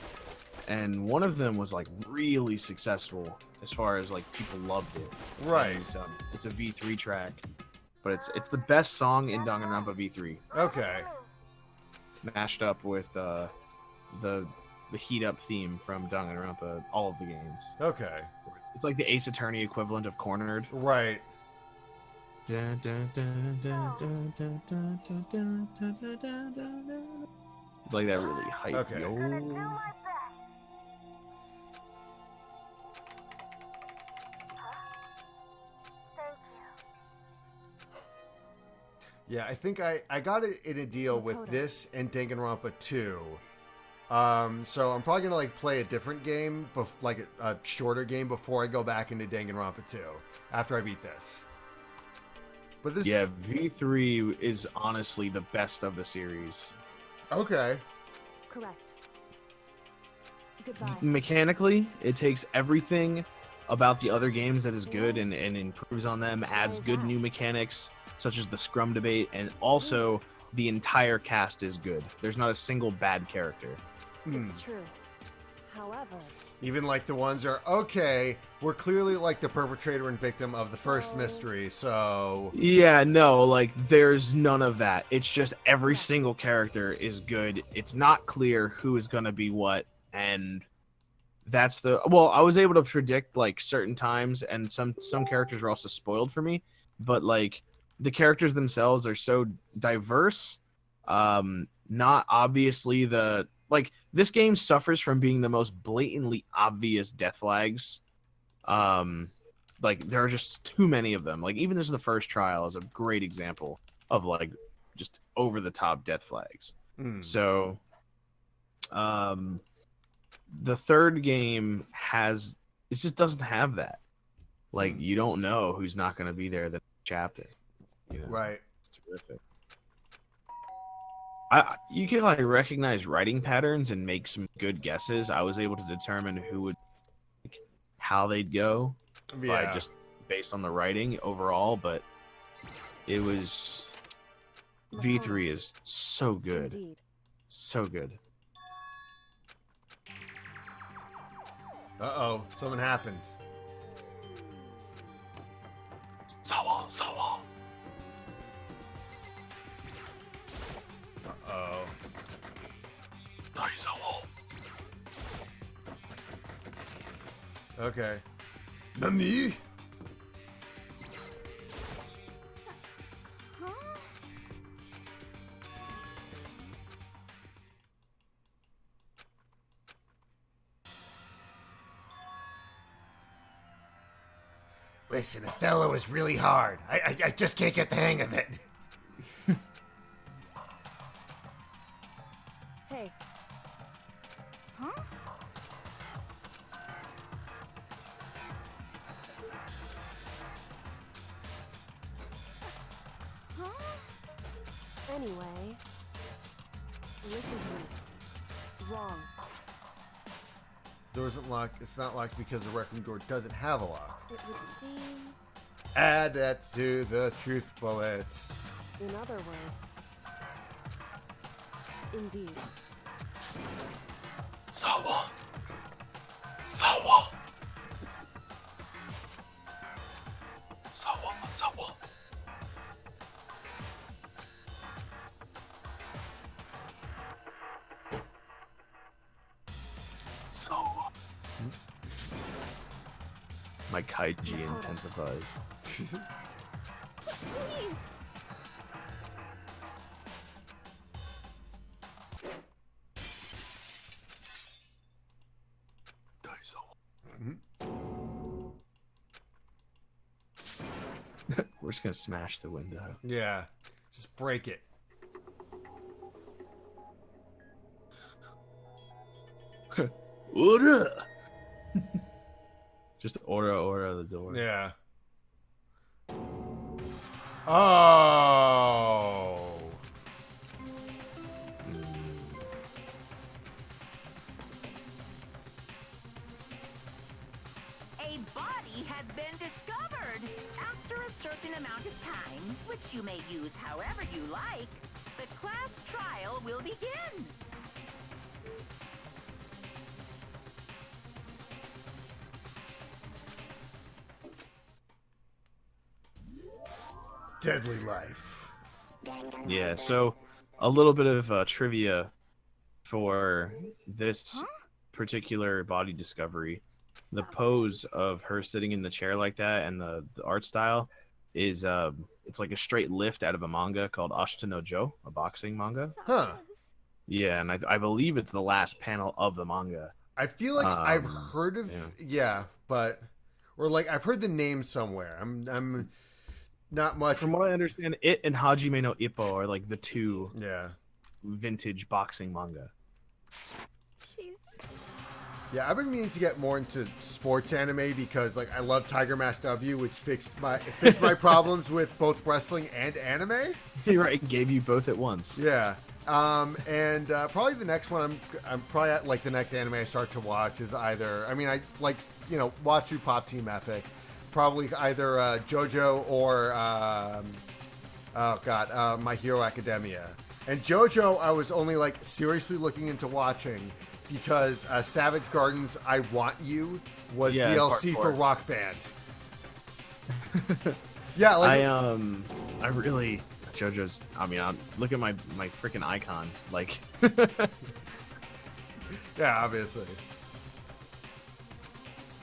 and one of them was like really successful as far as like people loved it. Right. And, it's a V3 track, but it's the best song in Danganronpa V3. Okay. Mashed up with the heat up theme from Danganronpa, all of the games. Okay. It's like the Ace Attorney equivalent of Cornered. Right. It's like that really hype. Okay. Yo. Yeah, I think I got it in a deal with this and Danganronpa 2. So I'm probably gonna like play a different game, like a shorter game before I go back into Danganronpa 2 after I beat this. But this, yeah, V3 is honestly the best of the series. Okay. Correct. Goodbye. Mechanically, it takes everything about the other games that is good and improves on them, adds good new mechanics, such as the scrum debate, and also the entire cast is good. There's not a single bad character. It's true. However... Even like the ones are, okay, we're clearly like the perpetrator and victim of the first mystery, so... Yeah, no, like, there's none of that. It's just every single character is good. It's not clear who is gonna be what, and that's the... Well, I was able to predict, like, certain times, and some characters are also spoiled for me, but, like, the characters themselves are so diverse, not obviously the... Like, this game suffers from being the most blatantly obvious death flags. Like, there are just too many of them. Like, even this is the first trial is a great example of, like, just over-the-top death flags. So, the third game has... It just doesn't have that. Like, you don't know who's not going to be there the next chapter. You know? Right. It's terrific. You can like recognize writing patterns and make some good guesses. I was able to determine who would, like, how they'd go, by just based on the writing overall. But it was V3 is so good, so good. Uh-oh, something happened. Sawa. Uh-oh. Daisawa. Okay. Nani? Listen, Othello is really hard. I just can't get the hang of it. Hey, Huh? anyway, listen to me. Wrong. Door isn't locked. It's not locked because the Rec Room door doesn't have a lock. It would seem, Add that to the truth bullets. in other words, indeed. Sawa. My kaiji intensifies. Please. We're just gonna smash the window. Yeah. Just break it. Ura! Just aura the door. Yeah. Oh. A body has been discovered. After a certain amount of time, which you may use however you like, the class trial will begin. Deadly life. Yeah, so a little bit of trivia for this particular body discovery. The pose of her sitting in the chair like that and the art style is it's like a straight lift out of a manga called Ashita no Jo, a boxing manga. Huh. Yeah, and I believe it's the last panel of the manga. I feel like I've heard of but or like I've heard the name somewhere. I'm not much. From what I understand, it and Hajime no Ippo are like the two vintage boxing manga. She's Yeah, I've been meaning to get more into sports anime because like I love Tiger Mask W, which fixed my problems with both wrestling and anime. You're right, it gave you both at once. Yeah. And probably the next one I'm probably at, like the next anime I start to watch is either, I mean, I like, you know, watch through Pop Team Epic, probably either JoJo or My Hero Academia. And JoJo I was only like seriously looking into watching because Savage Garden's I Want You was DLC for Rock Band. Yeah, like I really JoJo's. I mean, look at my freaking icon. Like, yeah, obviously.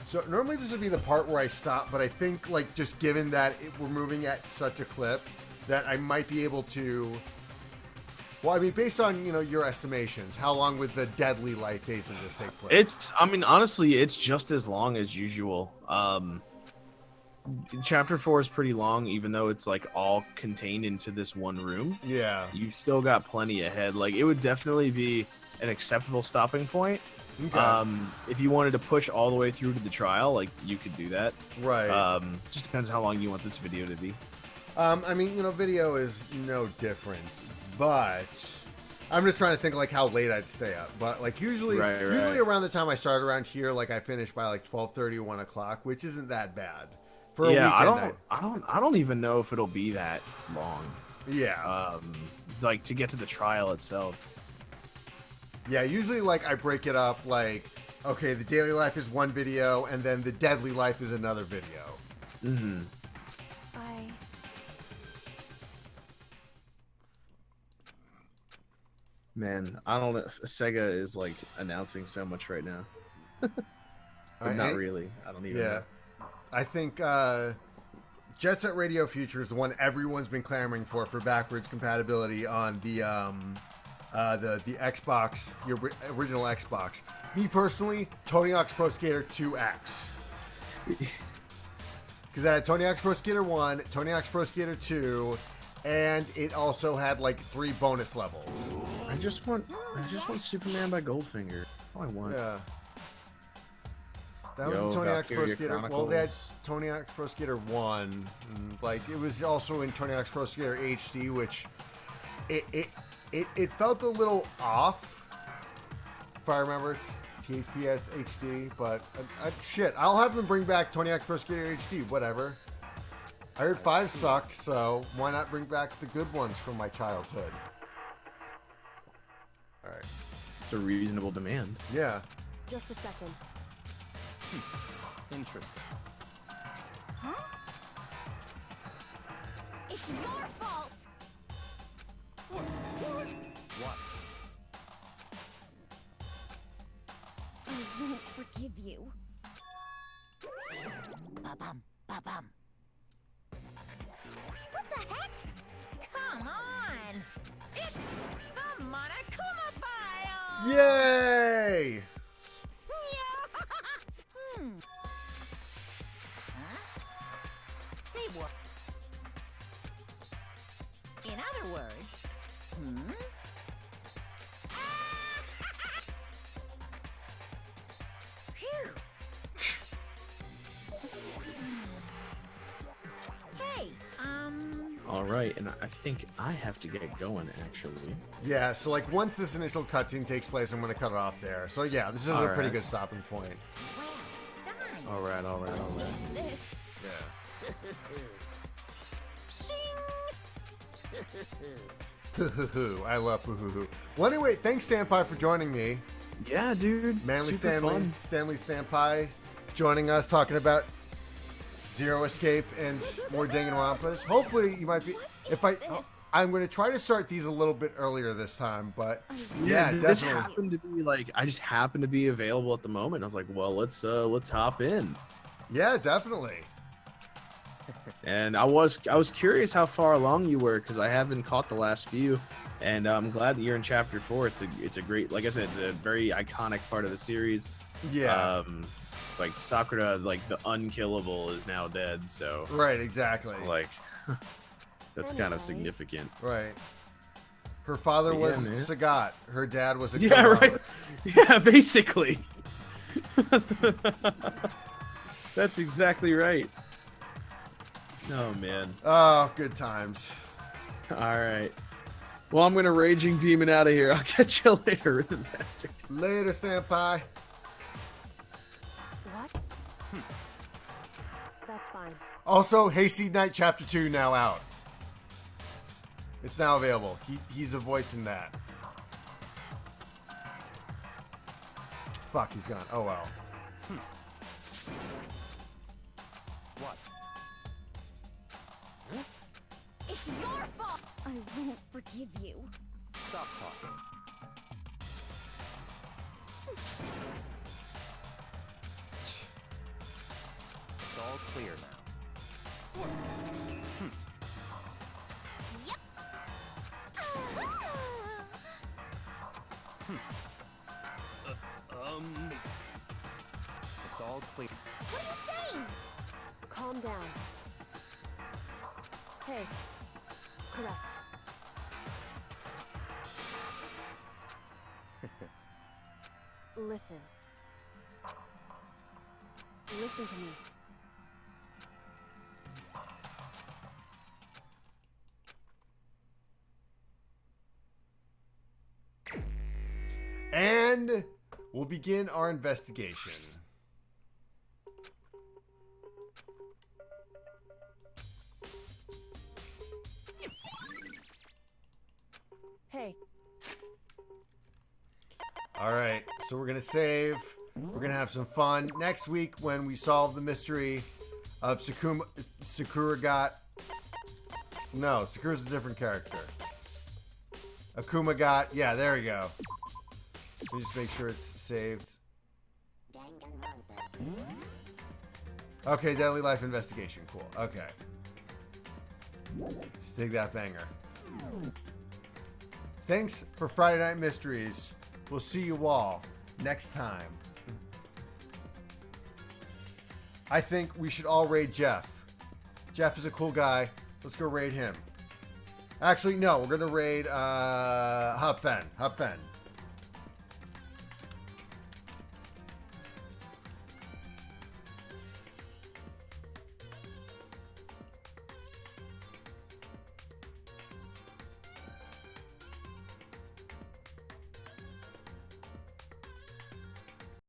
So normally this would be the part where I stop, but I think like just given that we're moving at such a clip that I might be able to. Well, I mean, based on your estimations, how long would the deadly life phase of this take place? I mean, honestly, it's just as long as usual. Chapter 4 is pretty long, even though it's like all contained into this one room. Yeah. You've still got plenty ahead. Like, it would definitely be an acceptable stopping point. Okay. If you wanted to push all the way through to the trial, like, you could do that. Right. Just depends how long you want this video to be. I mean, video is no difference, but I'm just trying to think like how late I'd stay up. But like usually around the time I start around here, like I finish by like 12:30 or 1 o'clock, which isn't that bad. For a weekend night. I don't even know if it'll be that long. Yeah. Like to get to the trial itself. Yeah, usually like I break it up like okay, the daily life is one video, and then the deadly life is another video. Mm-hmm. Man, I don't know. Sega is like announcing so much right now. But not really. I don't even know. I think Jet Set Radio Future is the one everyone's been clamoring for backwards compatibility on the Xbox, the original Xbox. Me personally, Tony Hawk's Pro Skater 2X. Because I had Tony Hawk's Pro Skater 1, Tony Hawk's Pro Skater 2, and it also had like 3 bonus levels. I just want Superman by Goldfinger. All I want. Yeah. That was the Tony Hawk's Pro Skater. Chronicles. Well, they had Tony Hawk's Pro Skater 1. Like, it was also in Tony Hawk's Pro Skater HD, which it felt a little off, if I remember, THPS HD, but shit, I'll have them bring back Tony Hawk's Pro Skater HD, whatever. I heard 5 sucked, so why not bring back the good ones from my childhood? Alright. It's a reasonable demand. Yeah. Just a second. Interesting. Huh? It's your fault! What? I won't forgive you. Ba-bum, ba-bum. What the heck? Come on! It's the Monokuma file! Yay! Say what? In other words, Phew. Hey, All right, and I think I have to get going, actually. Yeah, so like once this initial cutscene takes place, I'm going to cut it off there. So yeah, this is a pretty good stopping point. well done. All right. What's this? Yeah. Shing! I love hoo-hoo-hoo. Well, anyway, thanks, Stanpie, for joining me. Yeah, dude. Manly super fun. Stanley Stanpie joining us, talking about Zero Escape and more Danganronpas. Hopefully, you might be... I'm going to try to start these a little bit earlier this time, but yeah, this definitely. happened to be like I just happened to be available at the moment. I was like, well, let's hop in. Yeah, definitely. And I was curious how far along you were because I haven't caught the last few, and I'm glad that you're in chapter 4. It's a great, like I said, it's a very iconic part of the series. Yeah. Like Sakura, like the unkillable, is now dead. So right, exactly. Like that's kind of significant. Right. Her father was Sagat. Her dad was a right. Yeah, basically. That's exactly right. Oh man. Oh, good times. All right. Well, I'm gonna raging demon out of here. I'll catch you later, Rhythm Master. Later, Stanpie. What? That's fine. Also, Hayseed Night Chapter 2 now out. It's now available. He's a voice in that. Fuck, he's gone. Oh well. What? It's your fault! I won't forgive you. Stop talking. It's all clear now. Yep. It's all clear. What are you saying? Calm down. Hey. Correct. Listen. Listen to me. And we'll begin our investigation. Hey. All right, so we're gonna save. We're gonna have some fun next week when we solve the mystery of Sakura got. No, Sakura's a different character. Akuma got. Yeah, there we go. Let me just make sure it's saved. Okay, Deadly Life Investigation. Cool. Okay. Let's dig that banger. Thanks for Friday Night Mysteries. We'll see you all next time. I think we should all raid Jeff. Jeff is a cool guy. Let's go raid him. Actually, no, we're going to raid Hupfen.